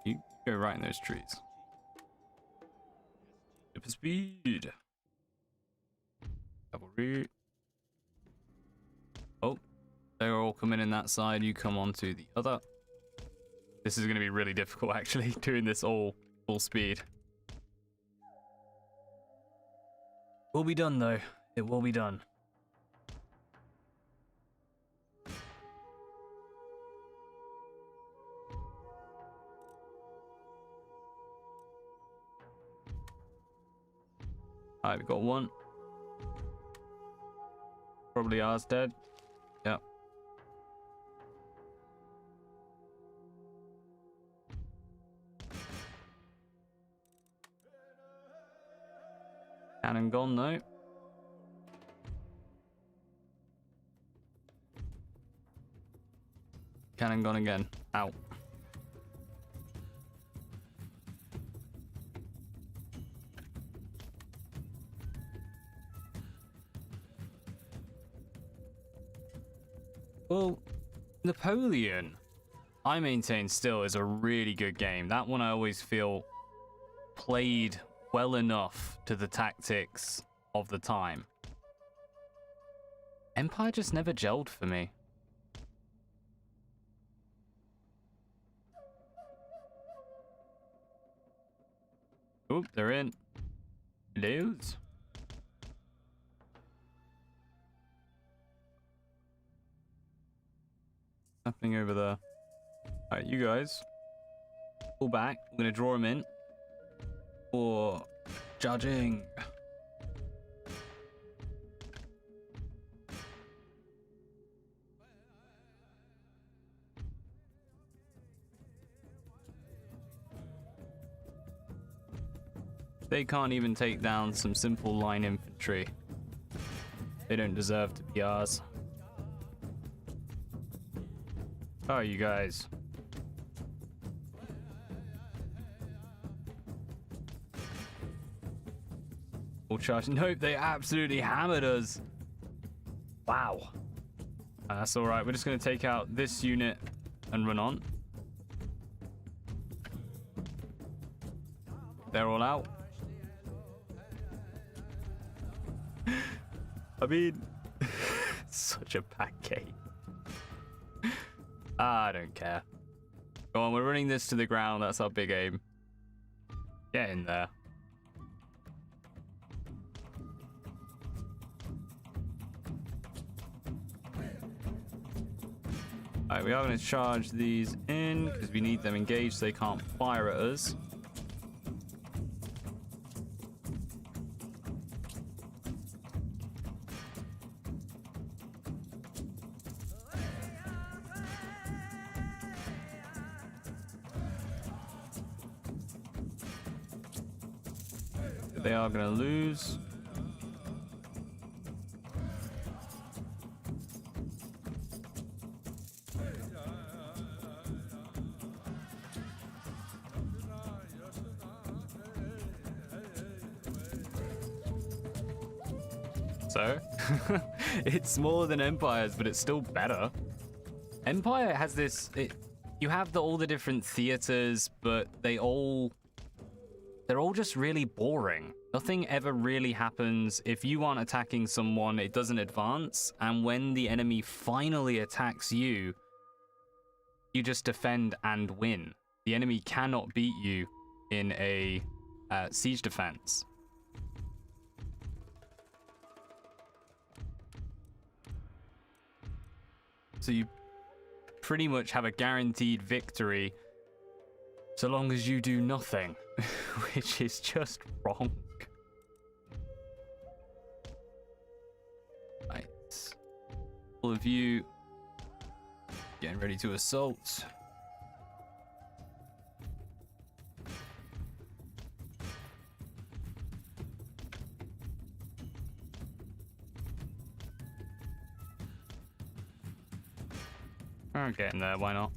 You go right in those trees. Super speed. Cavalry. Oh, they're all coming in that side. You come onto the other. This is going to be really difficult, actually, doing this all full speed. Will be done, though. It will be done. Alright, we've got one. Probably ours dead. Yep. Cannon gone though. cannon gone again. Ow. Well, Napoleon, I maintain still is a really good game. That one I always feel played well enough to the tactics of the time. Empire just never gelled for me. Oop, they're in. Dudes. Happening over there. Alright, you guys. Pull back. We're gonna draw him in. For judging. They can't even take down some simple line infantry. They don't deserve to be ours. Oh, you guys. Full charge. Nope, they absolutely hammered us. Wow. That's alright. We're just going to take out this unit and run on. They're all out. I mean, such a bad game. I don't care. Go on, we're running this to the ground. That's our big aim. Get in there. Alright, we are going to charge these in because we need them engaged so they can't fire at us. They are going to lose. So, it's smaller than Empire's, but it's still better. Empire has this... you have all the different theaters, but they're all just really boring. Nothing ever really happens. If you aren't attacking someone, it doesn't advance. And when the enemy finally attacks you, you just defend and win. The enemy cannot beat you in a siege defense. So you pretty much have a guaranteed victory so long as you do nothing, which is just wrong. Right. All of you getting ready to assault. I'm getting there, why not?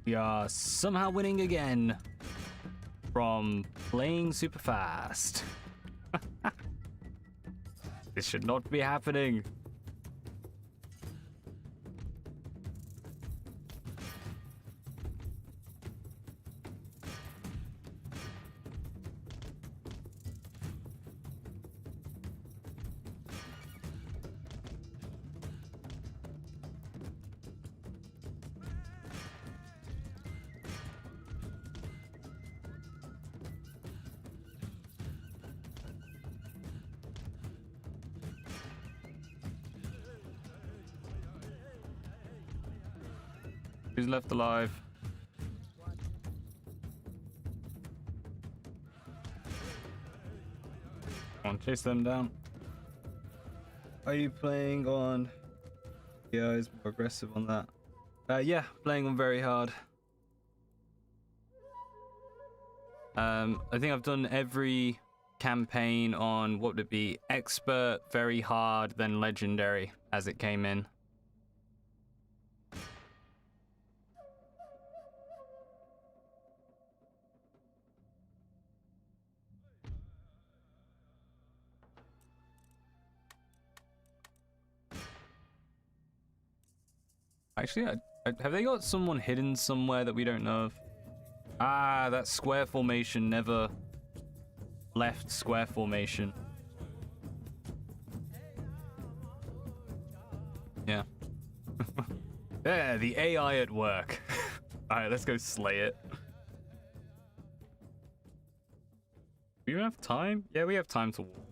We are somehow winning again from playing super fast. This should not be happening. Who's left alive? Come on, chase them down. Are you playing on? Yeah, it's more aggressive on that. Yeah, playing on very hard. I think I've done every campaign on, what would it be? Expert, very hard, then legendary as it came in. Actually, have they got someone hidden somewhere that we don't know of? Ah, that square formation never left square formation. Yeah. Yeah, the AI at work. Alright, let's go slay it. Do you have time? Yeah, we have time to walk.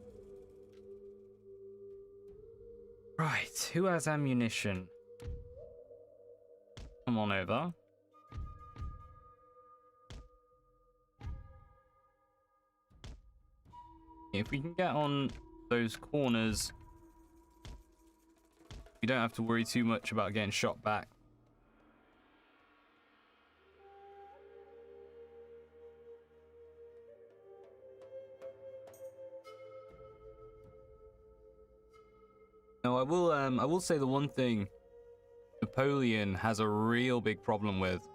Right, who has ammunition? Come on over. If we can get on those corners, we don't have to worry too much about getting shot back. No, I will say the one thing Napoleon has a real big problem with.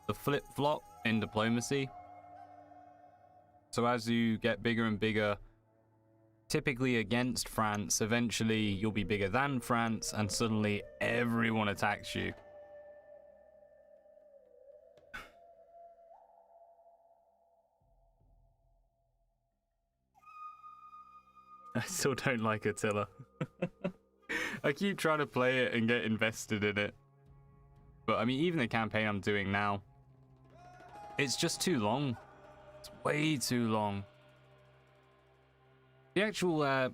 The flip-flop in diplomacy. So as you get bigger and bigger, typically against France, eventually you'll be bigger than France, and suddenly everyone attacks you. I still don't like Attila. I keep trying to play it and get invested in it. But I mean, even the campaign I'm doing now, it's just too long. It's way too long. The actual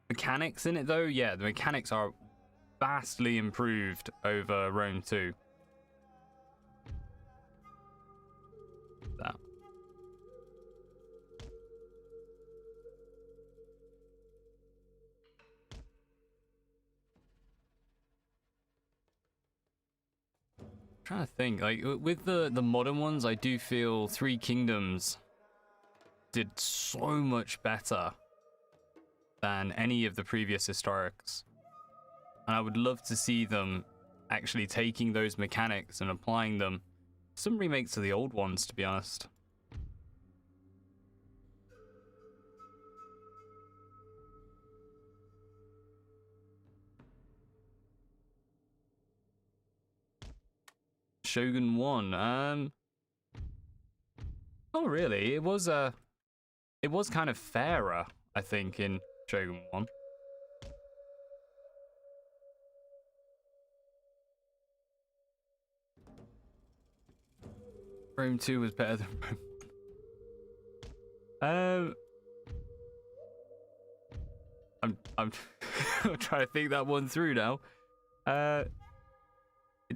mechanics in it, though, yeah, the mechanics are vastly improved over Rome 2. That. Trying to think, like with the modern ones, I do feel Three Kingdoms did so much better than any of the previous historics, and I would love to see them actually taking those mechanics and applying them. Some remakes of the old ones, to be honest. Shogun 1, oh really, it was kind of fairer, I think, in Shogun 1. Rome 2 was better than Rome 1. I'm trying to think that one through now.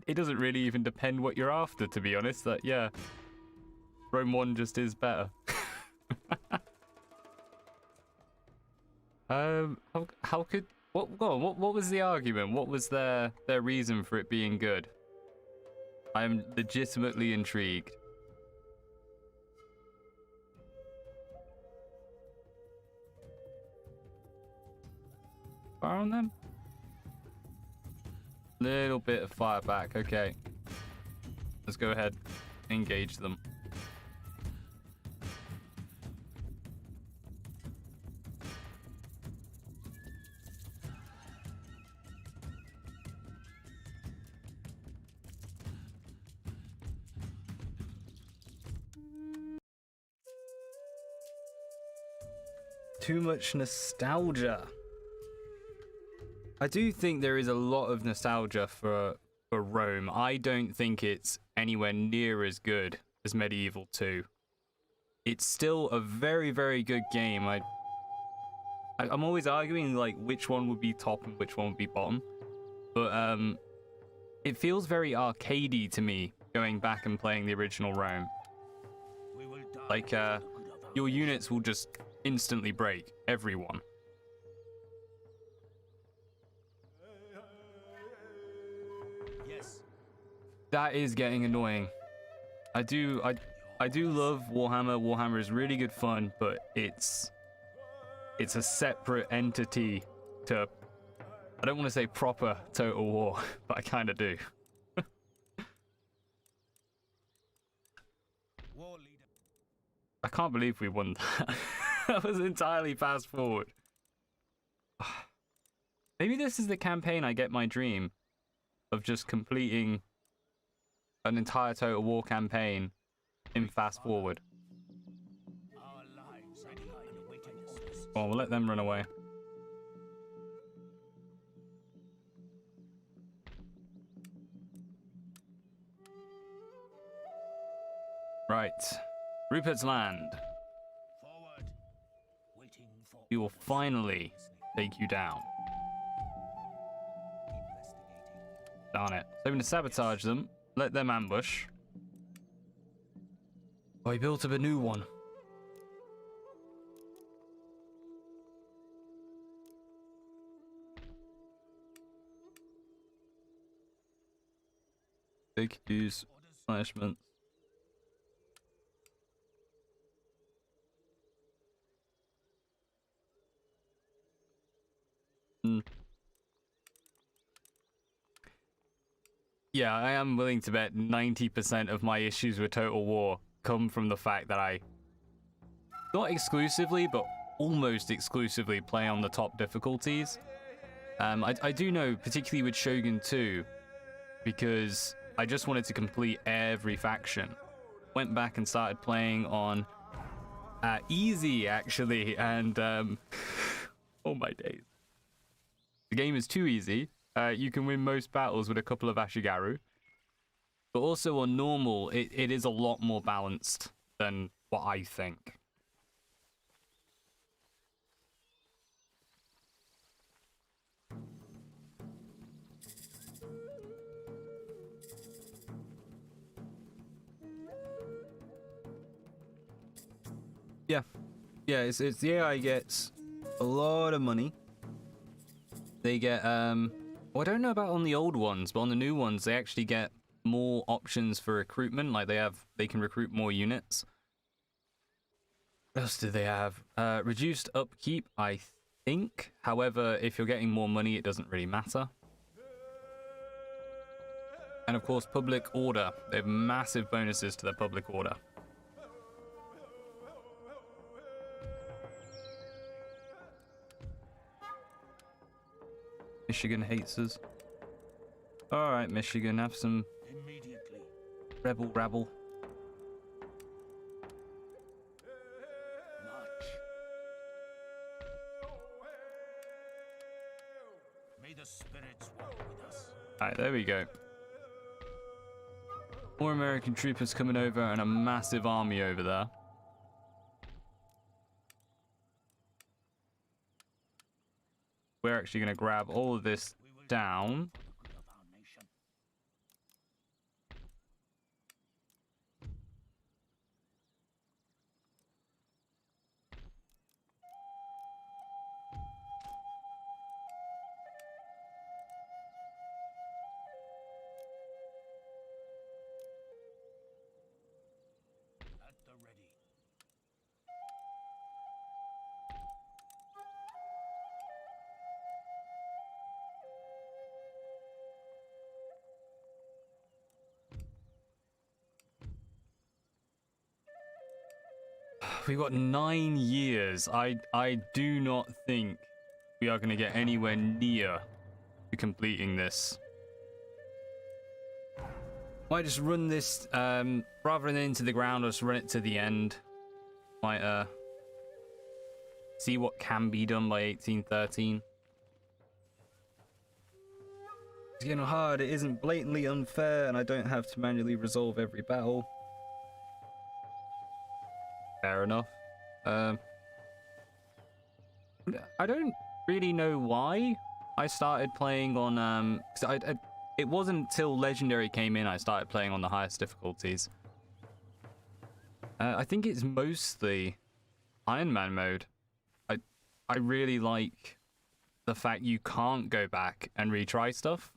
It doesn't really even depend what you're after, to be honest. That, yeah, Rome 1 just is better. How could what was the argument? What was their reason for it being good? I'm legitimately intrigued. Fire on them? Little bit of fire back. Okay, let's go ahead, engage them. Too much nostalgia. I do think there is a lot of nostalgia for Rome. I don't think it's anywhere near as good as Medieval 2. It's still a very, very good game. I'm always arguing like which one would be top and which one would be bottom. But it feels very arcadey to me going back and playing the original Rome. Like your units will just instantly break everyone. Yes. That is getting annoying. I do love Warhammer. Warhammer is really good fun, but it's a separate entity to, I don't want to say proper Total War, but I kind of do. War leader. I can't believe we won that. That was entirely fast forward. Maybe this is the campaign I get my dream of just completing an entire Total War campaign in fast forward. Our lives ready and awaiting orders. Well, we'll let them run away. Right. Rupert's Land. Forward. Waiting for We will orders. finally take you down. Investigating. Darn it. So we're going to sabotage them, let them ambush. Oh, he built up a new one. Big use punishment. Yeah, I am willing to bet 90% of my issues with Total War come from the fact that I, not exclusively, but almost exclusively play on the top difficulties. I do know, particularly with Shogun 2, because I just wanted to complete every faction. Went back and started playing on easy, actually, and oh my days. The game is too easy. You can win most battles with a couple of Ashigaru. But also on normal, it is a lot more balanced than what I think. Yeah. Yeah, it's the AI gets a lot of money. They get, well, I don't know about on the old ones, but on the new ones, they actually get more options for recruitment. Like they can recruit more units. What else do they have? Reduced upkeep, I think. However, if you're getting more money, it doesn't really matter. And of course, public order. They have massive bonuses to their public order. Michigan hates us. Alright, Michigan, have some Immediately. rebel rabble. March. May the spirits walk with us. Alright, there we go. More American troopers coming over and a massive army over there. We're actually going to grab all of this down. For the good of our nation. At the ready. We've got 9 years. I do not think we are going to get anywhere near to completing this. Might just run this, rather than into the ground, I'll just run it to the end. Might, see what can be done by 1813. It's getting hard. It isn't blatantly unfair, and I don't have to manually resolve every battle. Fair enough. I don't really know why I started playing on, 'cause it wasn't until Legendary came in I started playing on the highest difficulties. I think it's mostly Iron Man mode. I really like the fact you can't go back and retry stuff,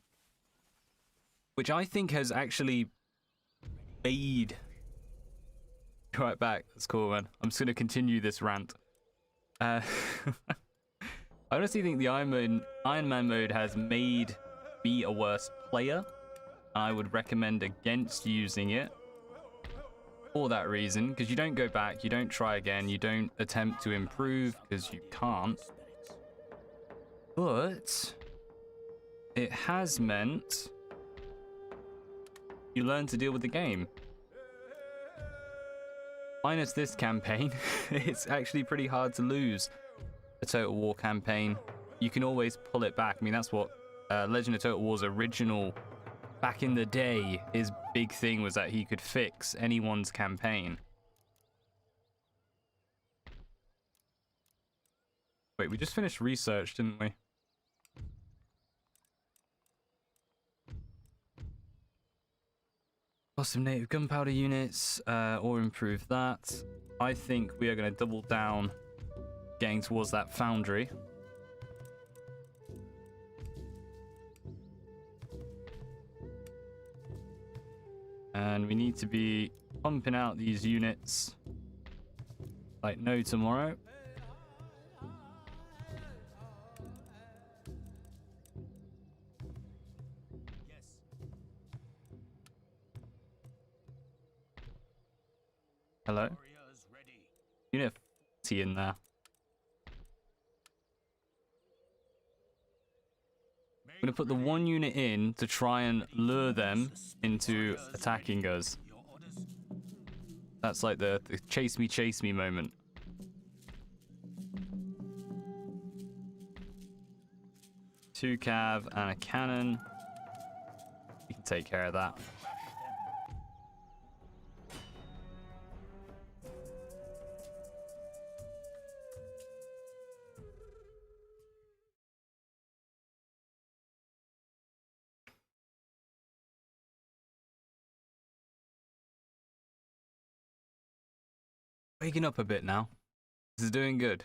which I think has actually made... Right back. That's cool, man. I'm just going to continue this rant. I honestly think the Iron Man mode has made me a worse player. I would recommend against using it for that reason, because you don't go back, you don't try again, you don't attempt to improve because you can't. But it has meant you learn to deal with the game. Minus this campaign, it's actually pretty hard to lose a Total War campaign. You can always pull it back. I mean, that's what Legend of Total War's original, back in the day, his big thing was that he could fix anyone's campaign. Wait, we just finished research, didn't we? Lost some native gunpowder units, or improve that. I think we are going to double down getting towards that foundry. And we need to be pumping out these units like no tomorrow. Hello? Unit 40 in there. I'm going to put the one unit in to try and lure them into attacking us. That's like the chase me moment. Two cav and a cannon. We can take care of that. Waking up a bit now. This is doing good.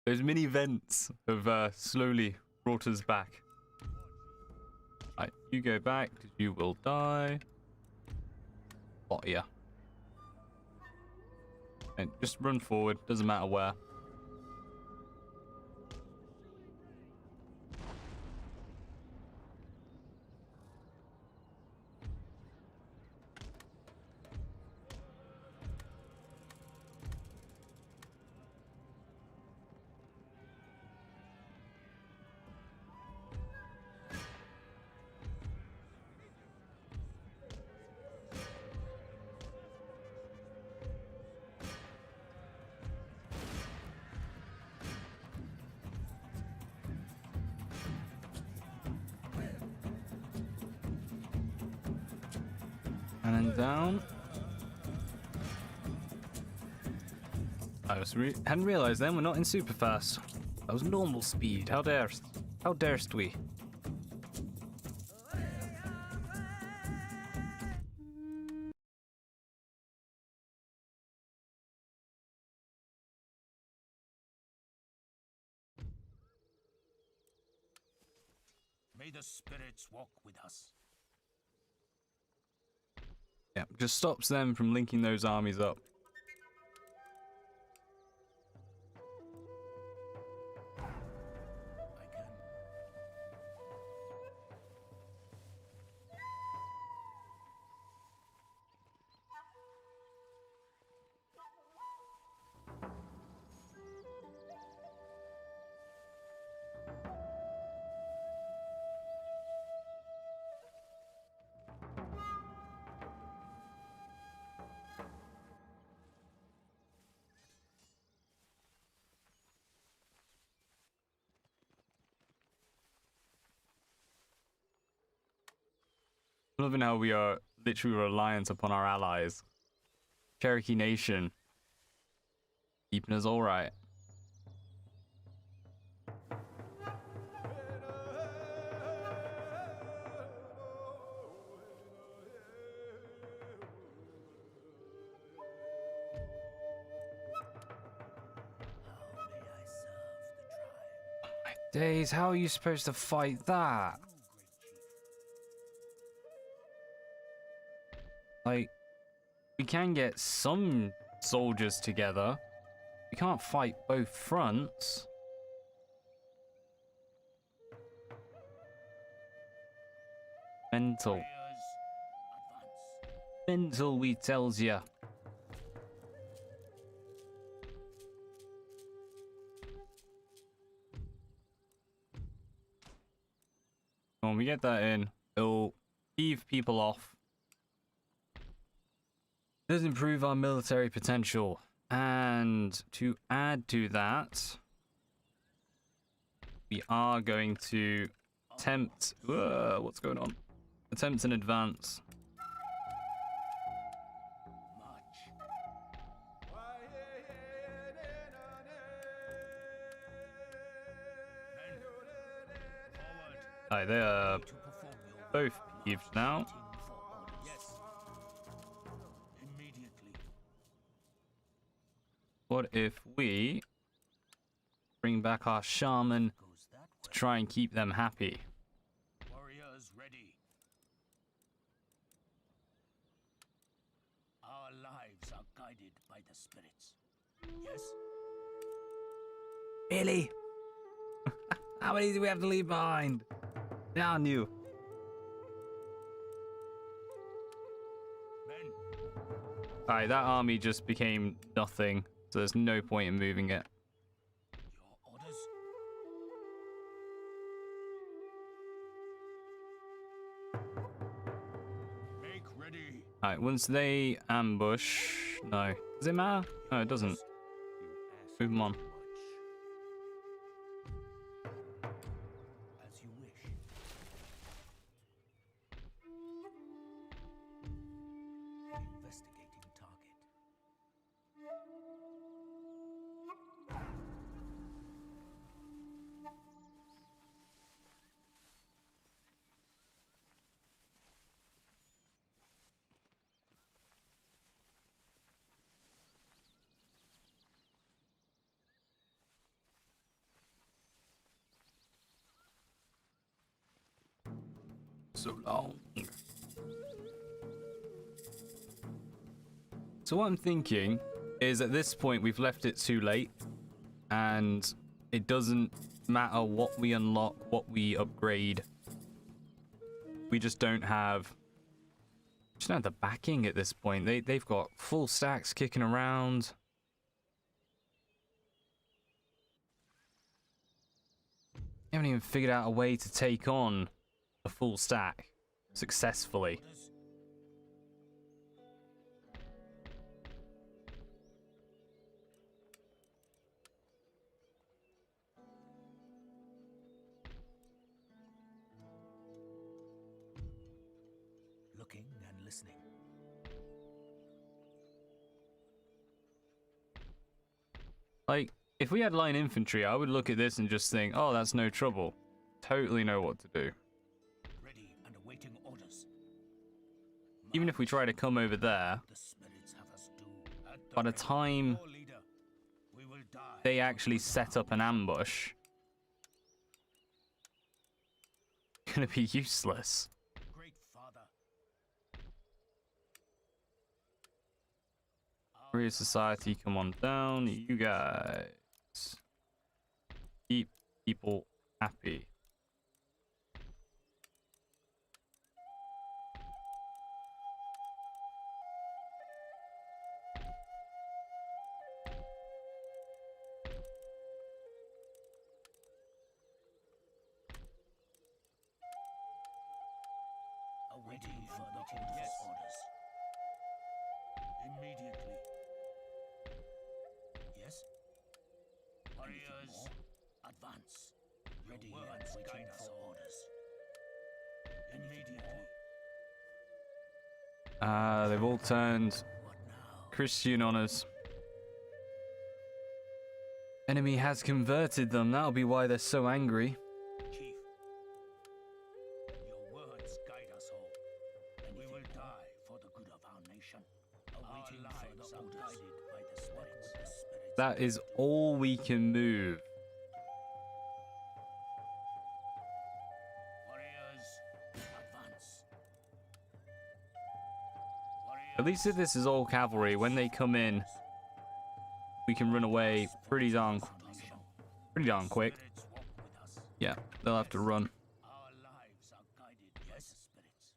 Those mini vents have slowly brought us back. Right, you go back because you will die. Oh yeah. And just run forward, doesn't matter where. And then down. I hadn't realized then we're not in super fast. That was normal speed. How darest we? May the spirits walk with us. Yeah, just stops them from linking those armies up. Loving how we are literally reliant upon our allies. Cherokee Nation keeping us all right. How days, how are you supposed to fight that? Like, we can get some soldiers together. We can't fight both fronts. Mental. Mental, we tells ya. When we get that in, it'll heave people off. Does improve our military potential. And to add to that, we are going to attempt... what's going on? Attempt an advance. Alright, they are both peeved now. What if we bring back our shaman to try and keep them happy? Warriors ready. Our lives are guided by the spirits. Yes? Really? How many do we have to leave behind? Down you. Men. Alright, that army just became nothing, so there's no point in moving it. Your orders? Make ready. Alright, once they ambush... No. Does it matter? No, it doesn't. Move them on. As you wish. Investigating target. So long. So what I'm thinking is at this point we've left it too late and it doesn't matter what we unlock, what we upgrade. We just don't have the backing at this point. They've got full stacks kicking around. They haven't even figured out a way to take on a full stack successfully. Looking and listening. Like, if we had line infantry, I would look at this and just think, oh, that's no trouble. Totally know what to do. Ready and awaiting orders. Even if we try to come over there, The spirits have us do. by the time Your leader, we will die. they actually set up an ambush, it's gonna be useless. Great Father. Warrior Society, come on down. You guys. Keep people happy. Awaiting further orders. Immediately. Yes? Warriors, advance. Ready and waiting for orders. Immediately. They've all turned What now? Christian on us. Enemy has converted them. That'll be why they're so angry. Chief, your words guide us all, and we will die for the good of our nation. Awaiting further orders. Guided by the spirits. That is all we can move. At least if this is all cavalry, when they come in, we can run away pretty darn quick. Yeah, they'll have to run. Our lives are guided, yes, spirits.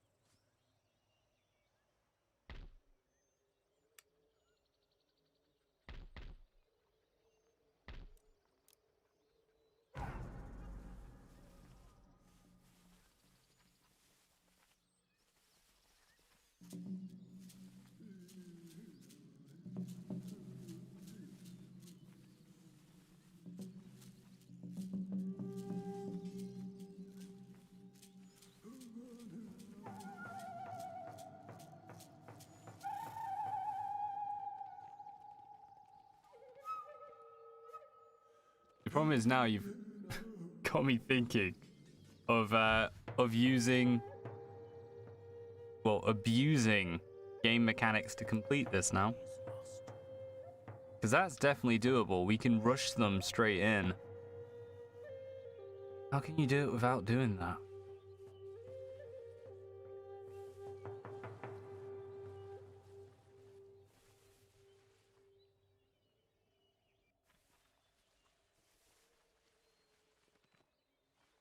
The problem is now you've got me thinking of using, well, abusing game mechanics to complete this now. Because that's definitely doable. We can rush them straight in. How can you do it without doing that?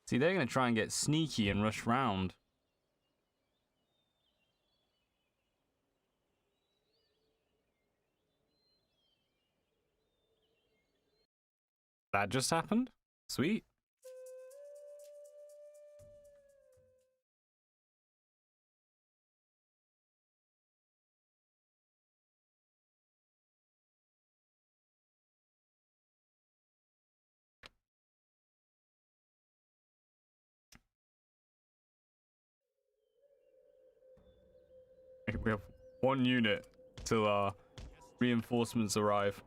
See, they're going to try and get sneaky and rush round. That just happened? Sweet. We have one unit till our reinforcements arrive.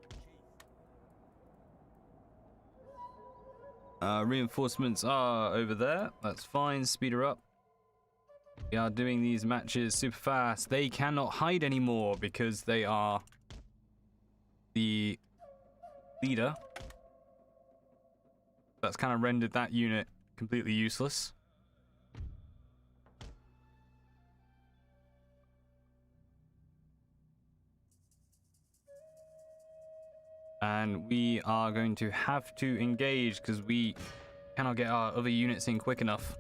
Reinforcements are over there. That's fine. Speed her up. We are doing these matches super fast. They cannot hide anymore because they are the leader. That's kind of rendered that unit completely useless. And we are going to have to engage because we cannot get our other units in quick enough.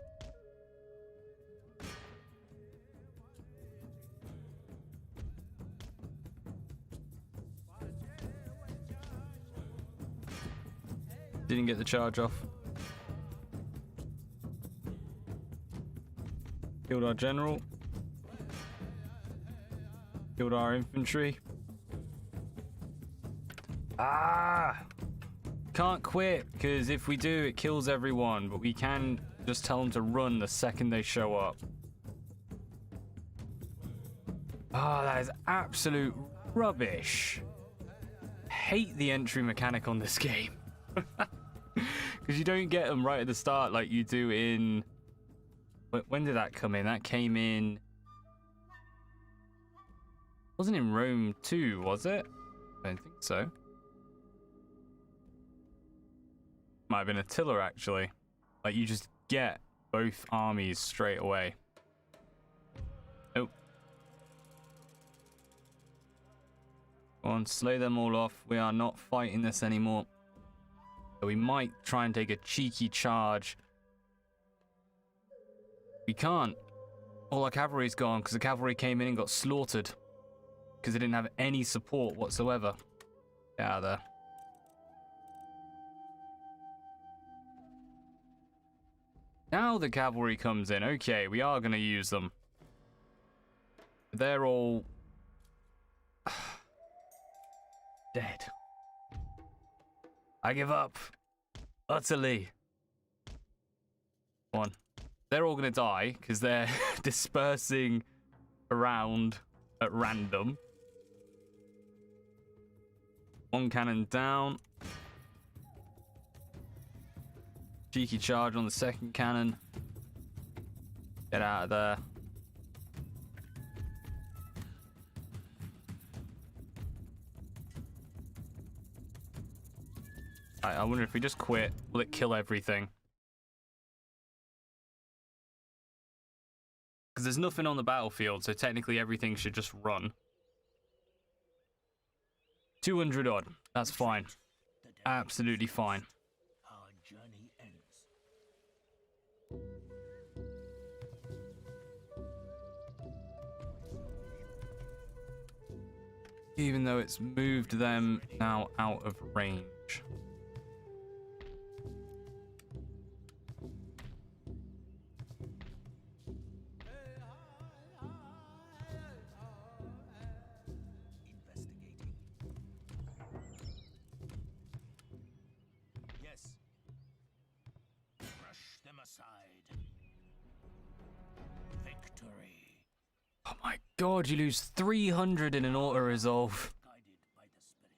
Didn't get the charge off. Killed our general. Killed our infantry. Ah! Can't quit, because if we do, it kills everyone. But we can just tell them to run the second they show up. Ah, that is absolute rubbish. Hate the entry mechanic on this game. Because you don't get them right at the start like you do in... When did that come in? That came in... Wasn't in Rome 2, was it? I don't think so. Might have been Attila, actually. Like, you just get both armies straight away. Oh. Go on, slay them all off. We are not fighting this anymore. So we might try and take a cheeky charge. We can't. All our cavalry's gone because the cavalry came in and got slaughtered. Because they didn't have any support whatsoever. Get out of there. Now the cavalry comes in. Okay, we are going to use them. They're all... dead. I give up. Utterly. One. They're all going to die because they're dispersing around at random. One cannon down. Cheeky charge on the second cannon. Get out of there. I wonder if we just quit, will it kill everything? Because there's nothing on the battlefield, so technically everything should just run. 200 odd. That's fine. The day Absolutely fine. our journey ends. Even though it's moved them now out of range. Investigating. Yes. Brush them aside. Victory. Oh my god, you lose 300 in an auto-resolve. Guided by the spirits.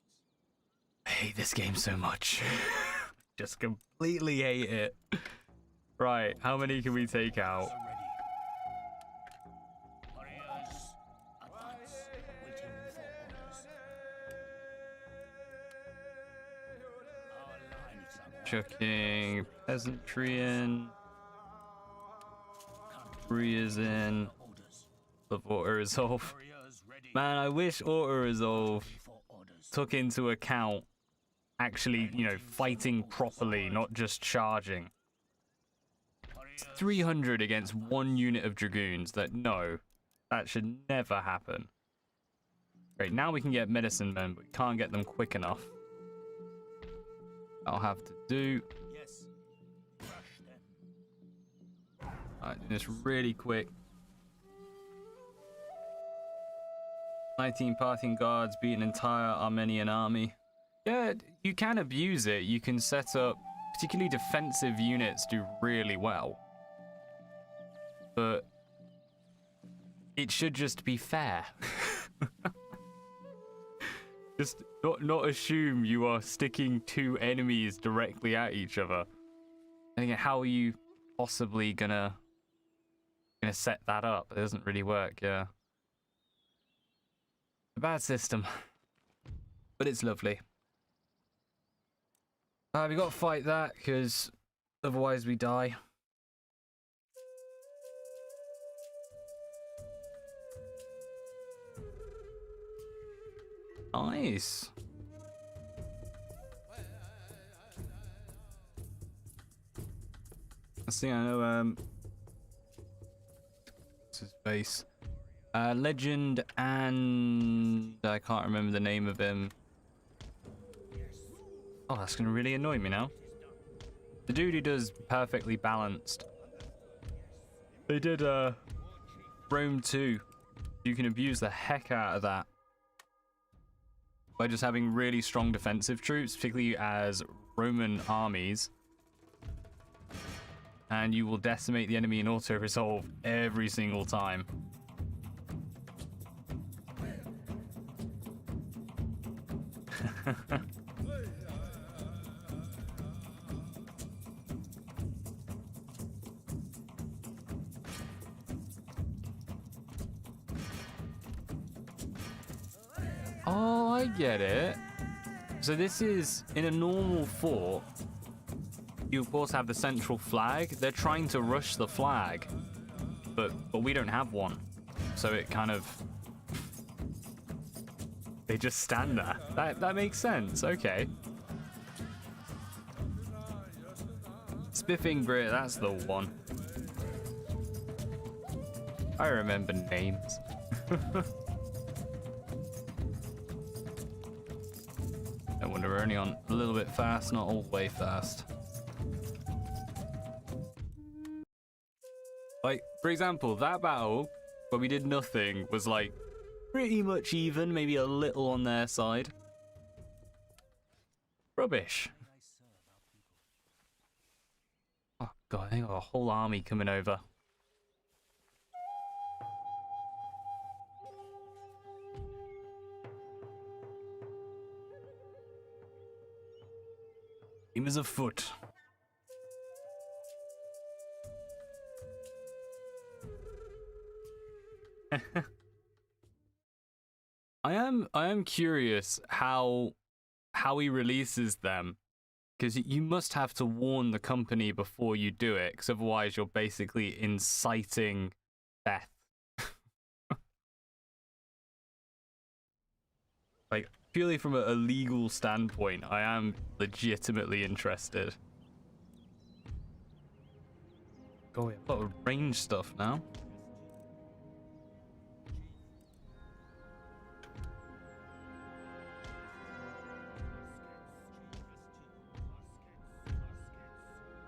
I hate this game so much. Just completely hate it. Right, how many can we take out? Are ready. Warriors, advance. Waiting for orders. Our lives are Chucking peasantry in. Warriors in. orders. Love auto-resolve. Warriors ready. Man, I wish auto-resolve For orders. took into account actually, you know, fighting properly, not just charging. Warriors 300 against one unit of dragoons. That should never happen. Great, now we can get medicine men, but we can't get them quick enough. I'll have to do. Yes. Crush them. Alright, do this really quick. 19 Parthian guards beat an entire Armenian army. Yeah, you can abuse it. You can set up, particularly defensive units do really well. But it should just be fair. Just not assume you are sticking two enemies directly at each other. And again, how are you possibly gonna set that up? It doesn't really work, yeah. A bad system. But it's lovely. We gotta fight that, because otherwise we die. Nice. I think I know, what's his face? Legend and I can't remember the name of him. Oh, that's gonna really annoy me now. The dude who does Perfectly Balanced. They did Rome 2. You can abuse the heck out of that by just having really strong defensive troops, particularly as Roman armies. And you will decimate the enemy in auto-resolve every single time. Oh, I get it. So this is, in a normal fort, you of course have the central flag. They're trying to rush the flag, but we don't have one. So it kind of, they just stand there. That makes sense, okay. Spiffing Brit, that's the one. I remember names. No wonder we're only on a little bit fast, not all the way fast. Like, for example, that battle where we did nothing was like pretty much even, maybe a little on their side. Rubbish. Oh god, I got a whole army coming over. Team is afoot. I am curious how he releases them, because you must have to warn the company before you do it, because otherwise you're basically inciting death. Like, purely from a legal standpoint, I am legitimately interested. Oh, we have a lot of range stuff now.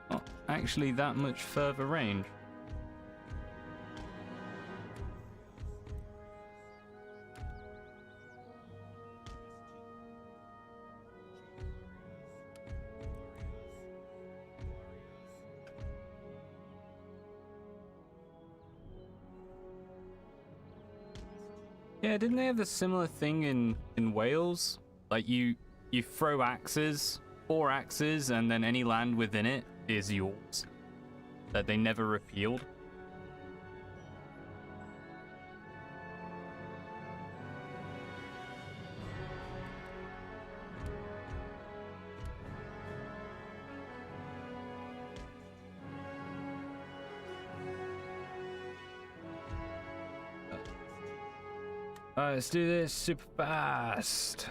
Not actually that much further range. Yeah, didn't they have a similar thing in Wales? Like you throw axes, 4 axes, and then any land within it is yours. That they never repealed. Alright, let's do this super fast.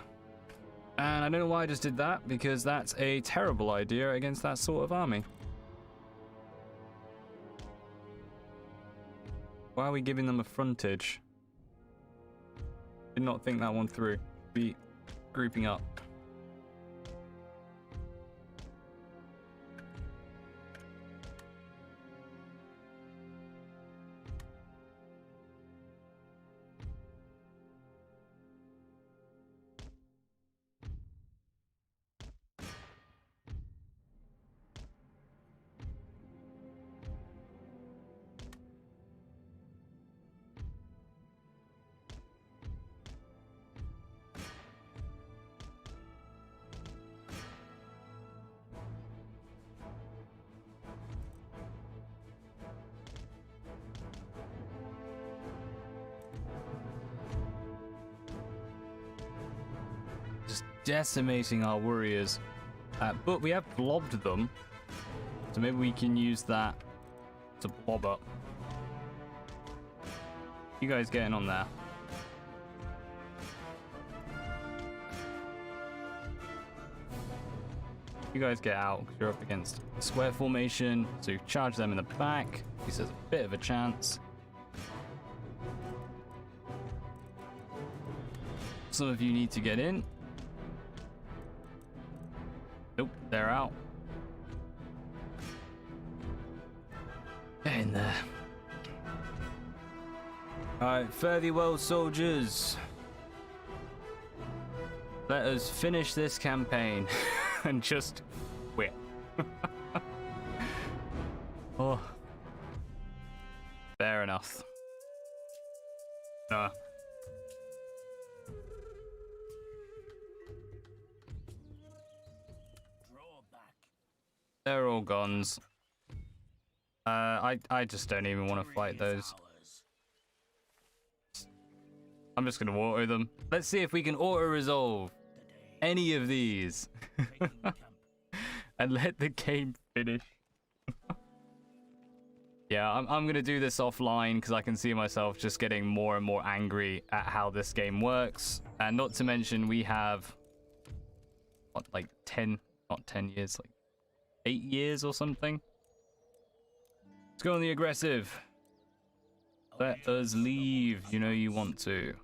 And I don't know why I just did that, because that's a terrible idea against that sort of army. Why are we giving them a frontage? Did not think that one through. Be grouping up. Just decimating our warriors. But we have blobbed them. So maybe we can use that to blob up. You guys getting on there? You guys get out because you're up against square formation. So charge them in the back. This has a bit of a chance. Some of you need to get in. Nope, they're out. Get in there. Alright, fare thee well, soldiers. Let us finish this campaign and just quit. Oh. Fair enough. They're all guns. I just don't even want to fight those. I'm just gonna auto them. Let's see if we can auto resolve any of these and let the game finish. Yeah, I'm gonna do this offline because I can see myself just getting more and more angry at how this game works. And not to mention we have what, like 10, not 10 years, like 8 years or something. Let's go on the aggressive. Let us leave. You know you want to.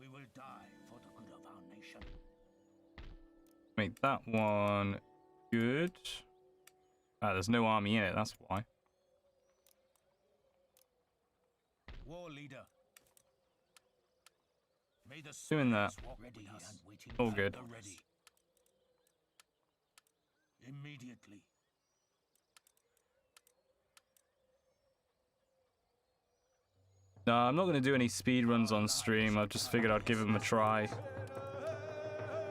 We will die for the good of our nation. Make that one good. There's no army in it, that's why. War leader. May the Doing that. ready and waiting All good. ready. Immediately. No, I'm not going to do any speed runs on stream. I just figured I'd give them a try.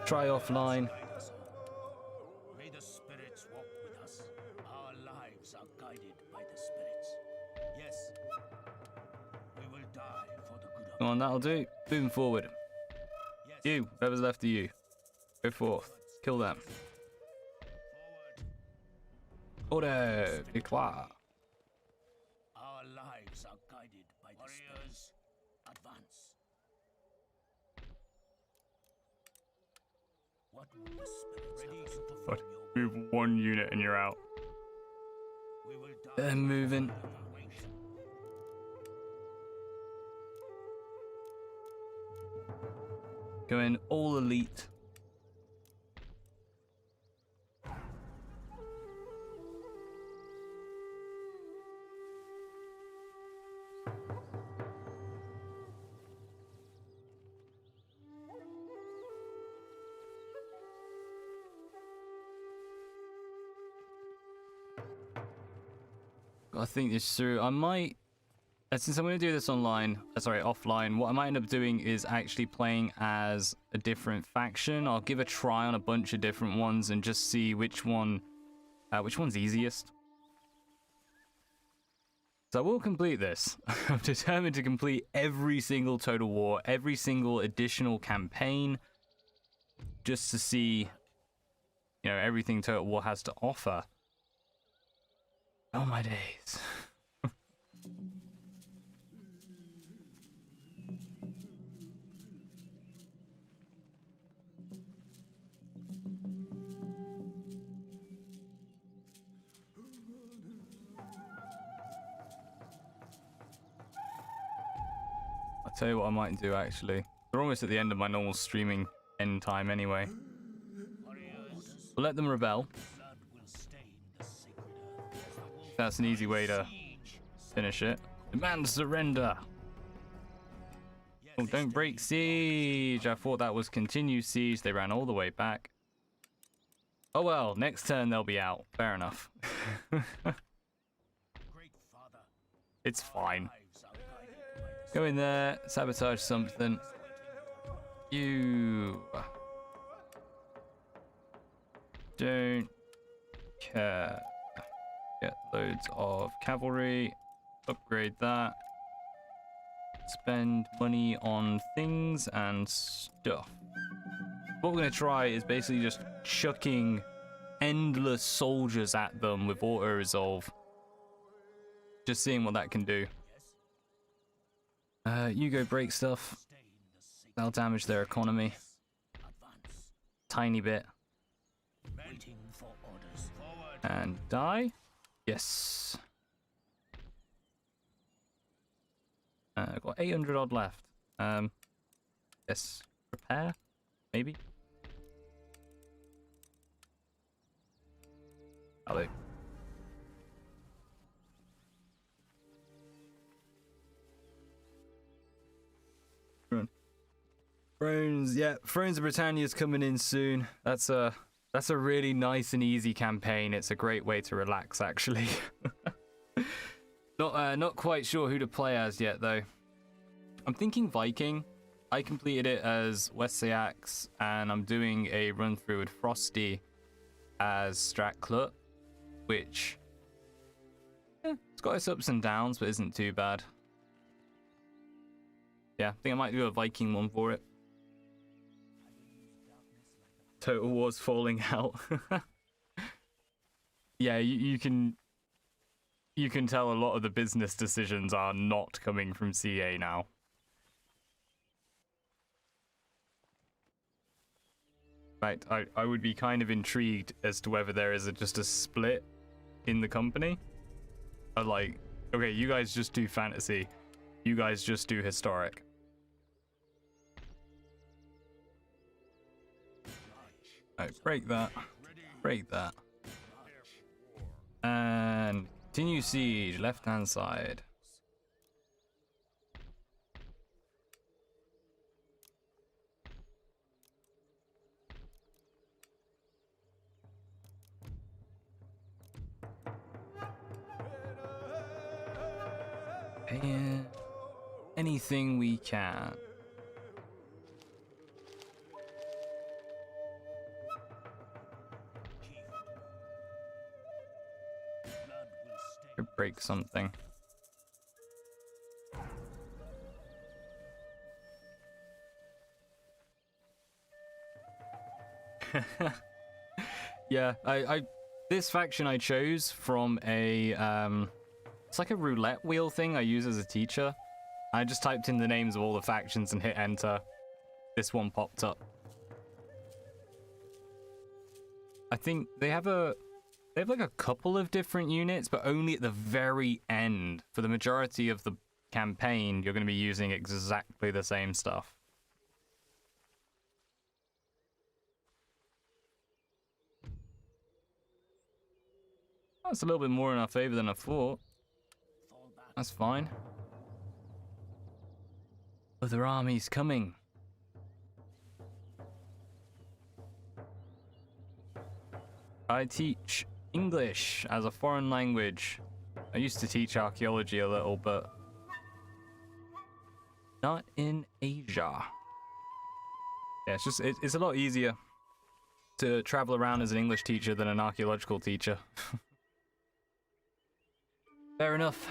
Try offline. May the spirits walk with us. Our lives are guided by the spirits. Yes. We will die for the good of Come on, that'll do. Moving forward. Yes. You, whoever's left of you. Go forth. Kill them. Forward. Order. Victoire. Our lives are guided by the spirits. Advance. What will the spirits have us to God, perform your move one unit and you're out. We will die They're moving. for our wings. Going all elite. I think this through. I might, since I'm going to do this offline, what I might end up doing is actually playing as a different faction. I'll give a try on a bunch of different ones and just see which one's easiest. So I will complete this. I'm determined to complete every single Total War, every single additional campaign, just to see, everything Total War has to offer. Oh my days. I'll tell you what I might do actually. We're almost at the end of my normal streaming end time anyway. We'll let them rebel. Blood will stain the sacred earth. That's an easy way to finish it. Demand surrender. Oh, don't break siege. I thought that was continue siege. They ran all the way back. Oh well, next turn they'll be out. Fair enough. Great Father, It's fine. lives are guided by the Go in there, sabotage something. You don't care. Get loads of cavalry. Upgrade that. Spend money on things and stuff. What we're going to try is basically just chucking endless soldiers at them with auto-resolve. Just seeing what that can do. You go break stuff. stain the sacred That'll damage their economy. advance. Tiny bit. Waiting for orders. Forward. And die. Yes. I've got 800 odd left. Yes. Repair? Maybe? Hello. Thrones, yeah, Thrones of Britannia's coming in soon. That's a really nice and easy campaign. It's a great way to relax, actually. Not quite sure who to play as yet, though. I'm thinking Viking. I completed it as Wessex, and I'm doing a run through with Frosty as Stratclut, which it's got its ups and downs, but isn't too bad. Yeah, I think I might do a Viking one for it. Total War's falling out. Yeah, you can tell a lot of the business decisions are not coming from CA now. In fact, I would be kind of intrigued as to whether there is just a split in the company. Like, okay, you guys just do fantasy. You guys just do historic. Alright, break that. Break that. And continue siege, left hand side. Paying anything we can. Or break something. Yeah, this faction I chose from a it's like a roulette wheel thing I use as a teacher. I just typed in the names of all the factions and hit enter. This one popped up. I think they have like a couple of different units, but only at the very end. For the majority of the campaign, you're going to be using exactly the same stuff. That's a little bit more in our favor than I thought. That's fine. Other armies coming. I teach English as a foreign language. I used to teach archaeology a little, but not in Asia. Yeah, it's a lot easier to travel around as an English teacher than an archaeological teacher. Fair enough.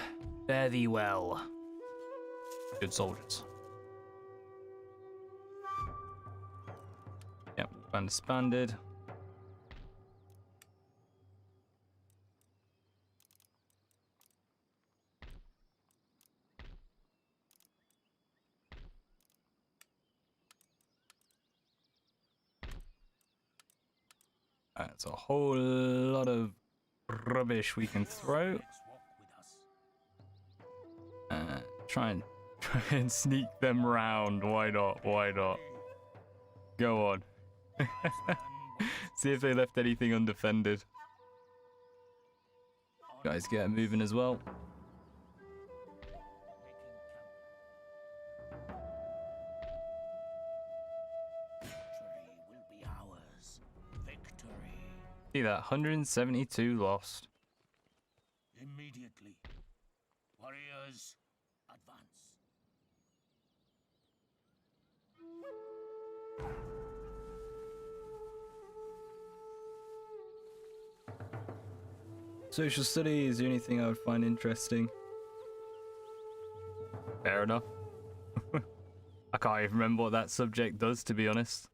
Fare thee well. Good soldiers. Yep, band disbanded. That's a whole lot of rubbish we can throw. Try and sneak them round. Why not? Why not? Go on. See if they left anything undefended. Guys, get moving as well. See that? 172 lost. Immediately. Warriors, advance. Social studies is the only thing I would find interesting. Fair enough. I can't even remember what that subject does, to be honest.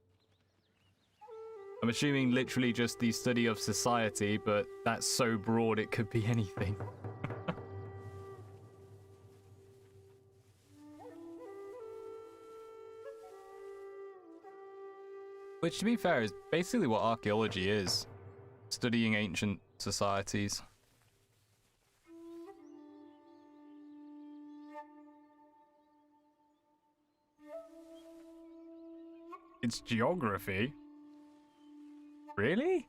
I'm assuming literally just the study of society, but that's so broad it could be anything. Which, to be fair, is basically what archaeology is. Studying ancient societies. It's geography? Really?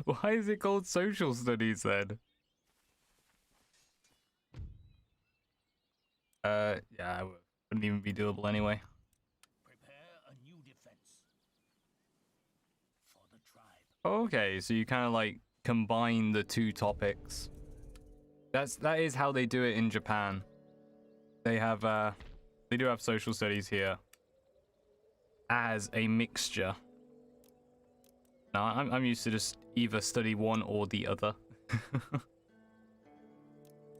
Why is it called social studies then? Yeah, it wouldn't even be doable anyway. Prepare a new defense for the tribe. Okay, so you kind of like combine the two topics. That is how they do it in Japan. They have they do have social studies here as a mixture. No, I'm used to just either study one or the other.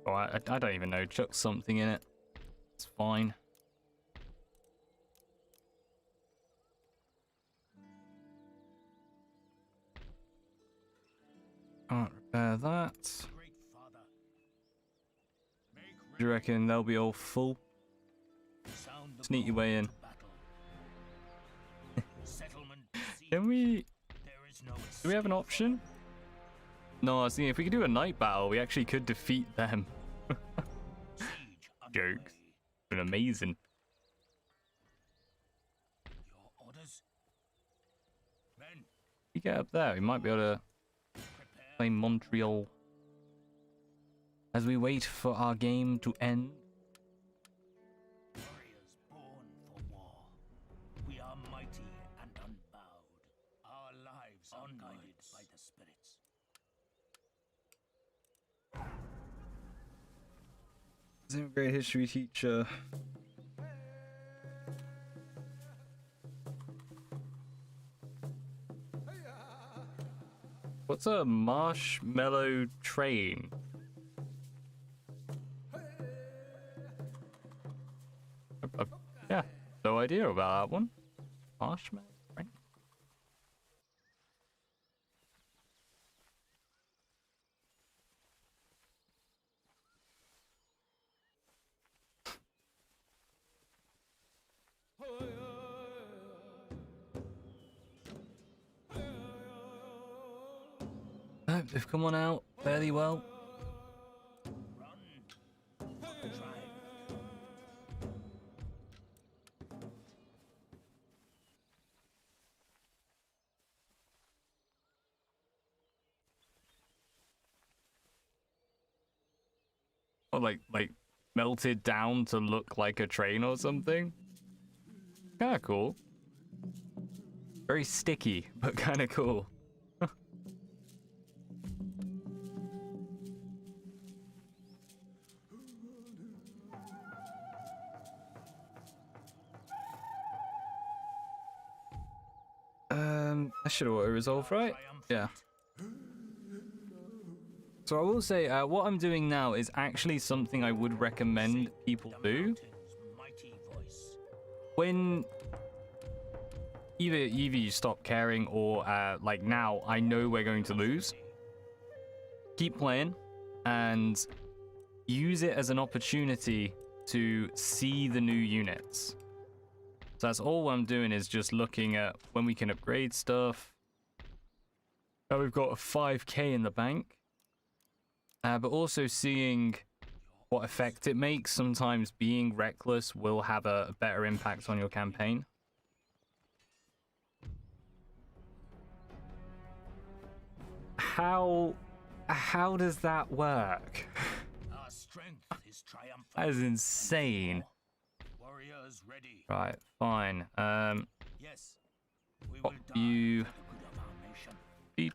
Oh, I don't even know. Chuck something in it. It's fine. Can't repair that. Do you reckon they'll be all full? Sneak your way in. Can we... Do we have an option? No, I was thinking if we could do a night battle, we actually could defeat them. Jokes. Been amazing. Your orders? Men. You get up there, we might be able to play Montreal. As we wait for our game to end. Warriors born for war. We are mighty and unbowed. Our lives are guided by the spirits. Isn't a great history teacher. What's a marshmallow train? Yeah, no idea about that one. Marshmallow train. No, they've come on out fairly well. Or like melted down to look like a train or something. Kind of cool. Very sticky, but kind of cool. That should auto resolve, right? Yeah. So I will say, what I'm doing now is actually something I would recommend people do. When either you stop caring or like now, I know we're going to lose. Keep playing and use it as an opportunity to see the new units. So that's all I'm doing is just looking at when we can upgrade stuff. Now we've got a 5k in the bank. But also seeing what effect it makes. Sometimes being reckless will have a better impact on your campaign. How does that work? Our strength is triumphant. That is insane. Warriors ready. Right, fine. Yes. We will die You for the good of our nation. beat.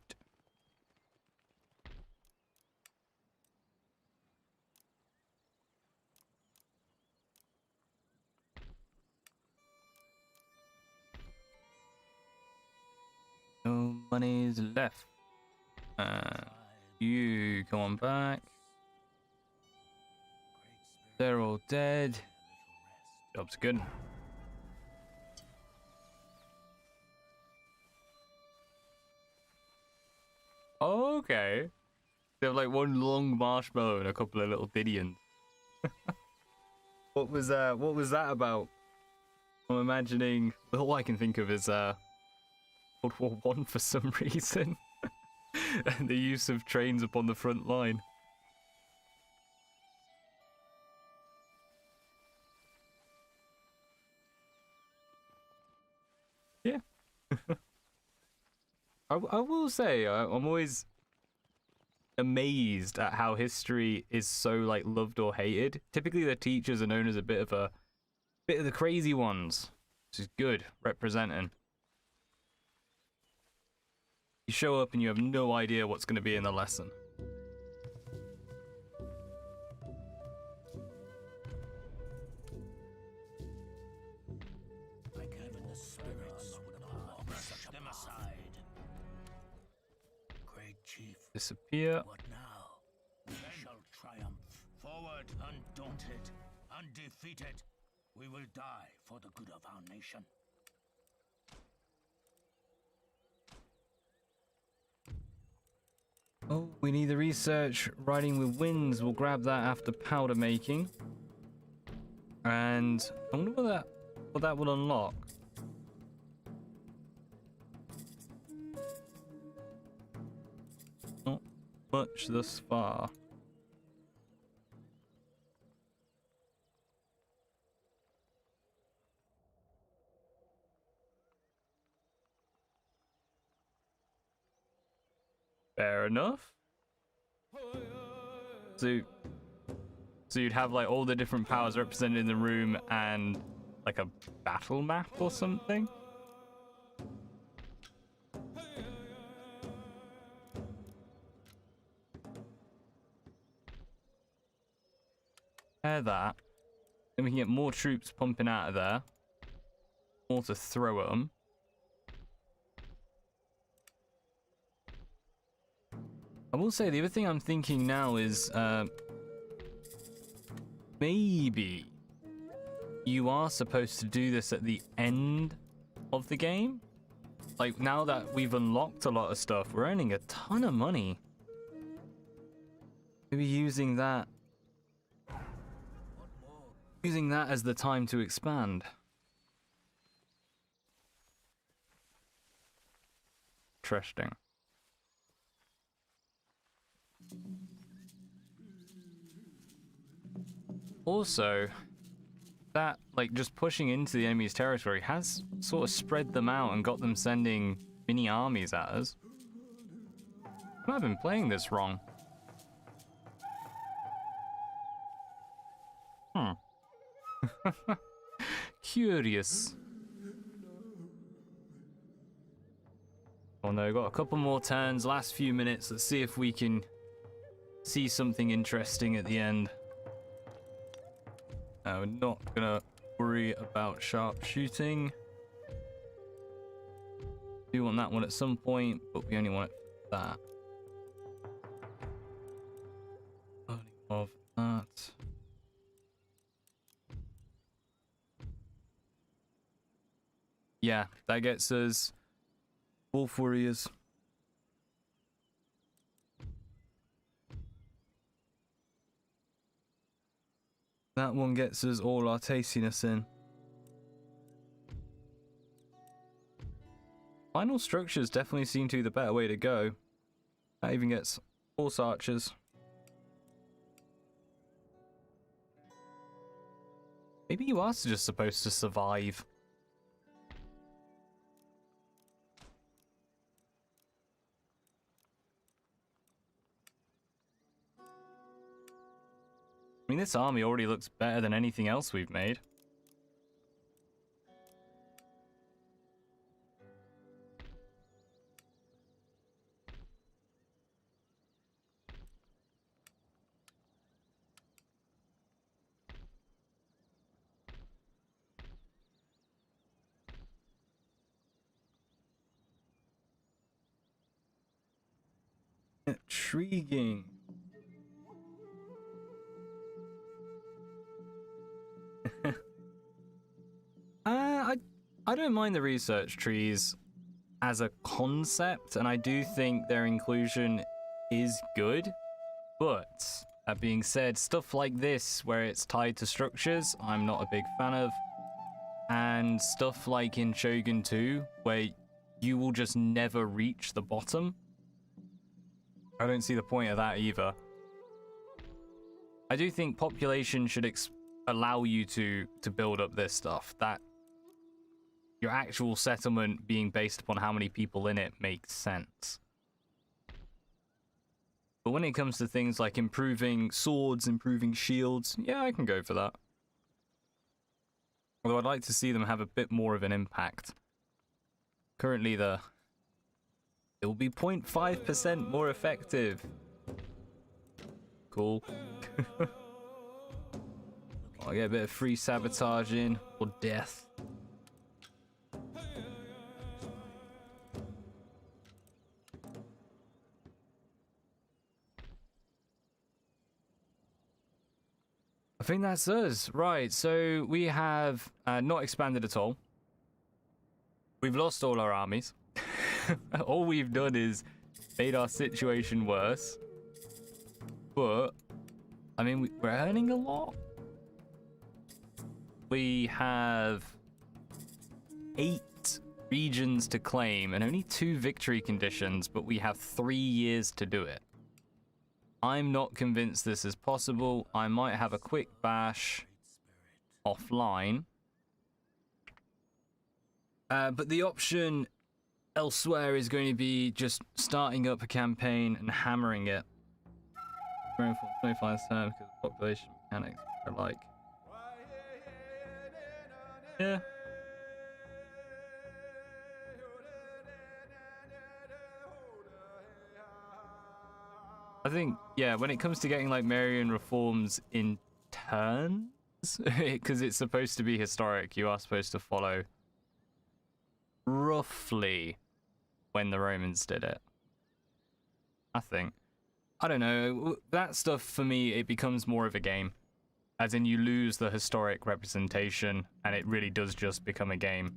No money's left. You come on back. They're all dead. Job's good. Okay. They have like one long marshmallow and a couple of little Didions. What was that about? I'm imagining all I can think of is World War One for some reason. And the use of trains upon the front line. Yeah. I will say, I'm always amazed at how history is so like loved or hated. Typically the teachers are known as a bit of the crazy ones, which is good, representing. You show up and you have no idea what's going to be in the lesson. Like heaven, the spirits would not brush them aside. Great chief. Disappear. What now? We shall triumph. Forward, undaunted, undefeated. We will die for the good of our nation. Oh, we need the research. Riding with winds. We'll grab that after powder making. And I wonder what that will unlock. Not much thus far. Fair enough. So you'd have like all the different powers represented in the room and like a battle map or something? Pair that. Then we can get more troops pumping out of there. More to throw at them. I will say the other thing I'm thinking now is maybe you are supposed to do this at the end of the game. Like now that we've unlocked a lot of stuff, we're earning a ton of money. Maybe using that as the time to expand. Interesting. Also, that, like, just pushing into the enemy's territory has sort of spread them out and got them sending mini armies at us. I might have been playing this wrong. Curious. Oh no, got a couple more turns, last few minutes. Let's see if we can see something interesting at the end. We're not gonna worry about sharpshooting. Do want that one at some point, but we only want it for that. Of that. Yeah, that gets us Wolf Warriors. That one gets us all our tastiness in. Final structures definitely seem to be the better way to go. That even gets horse archers. Maybe you are just supposed to survive. I mean, this army already looks better than anything else we've made. Intriguing. I don't mind the research trees as a concept, and I do think their inclusion is good. But that being said, stuff like this, where it's tied to structures, I'm not a big fan of. And stuff like in Shogun 2, where you will just never reach the bottom. I don't see the point of that either. I do think population should allow you to build up this stuff. That your actual settlement being based upon how many people in it makes sense. But when it comes to things like improving swords, improving shields, yeah, I can go for that. Although I'd like to see them have a bit more of an impact. Currently, it will be 0.5% more effective. Cool. I'll get a bit of free sabotage in, or death. I think that's us. Right, so we have not expanded at all. We've lost all our armies. All we've done is made our situation worse. But, I mean, we're earning a lot. We have 8 regions to claim and only 2 victory conditions, but we have 3 years to do it. I'm not convinced this is possible. I might have a quick bash offline. But the option elsewhere is going to be just starting up a campaign and hammering it. 25 term because population mechanics are like. Yeah. I think, yeah, when it comes to getting like Marian reforms in turns, because it's supposed to be historic, you are supposed to follow roughly when the Romans did it. I think. I don't know. That stuff, for me, it becomes more of a game. As in, you lose the historic representation, and it really does just become a game.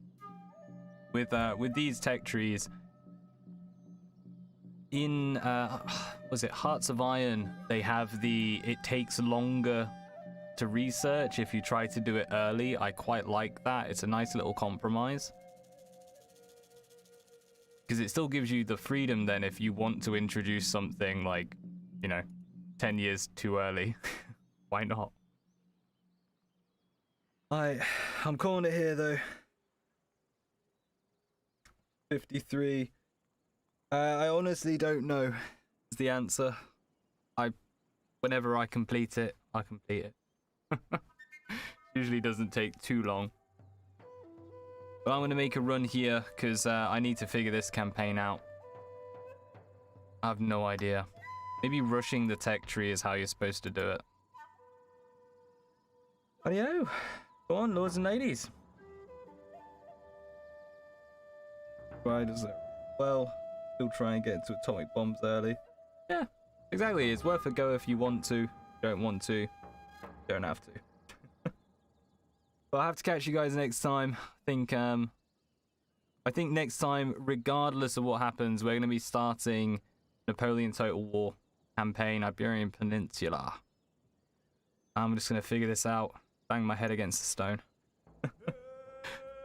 With these tech trees, in, was it Hearts of Iron, they have it takes longer to research if you try to do it early. I quite like that. It's a nice little compromise. Because it still gives you the freedom then if you want to introduce something like, you know, 10 years too early. Why not? I'm calling it here though. 53. I honestly don't know is the answer. Whenever I complete it, I complete it. Usually doesn't take too long. But I'm going to make a run here because I need to figure this campaign out. I have no idea. Maybe rushing the tech tree is how you're supposed to do it. Yo, go on, lords and ladies. Right, is it? Well, still try and get into atomic bombs early. Yeah, exactly. It's worth a go if you want to. Don't want to, you don't have to. But I have to catch you guys next time. I think next time, regardless of what happens, we're going to be starting Napoleon Total War campaign, Iberian Peninsula. I'm just going to figure this out. Bang my head against the stone.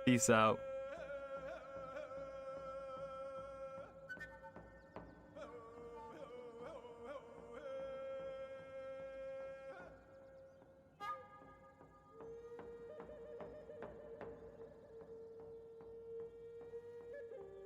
Peace out.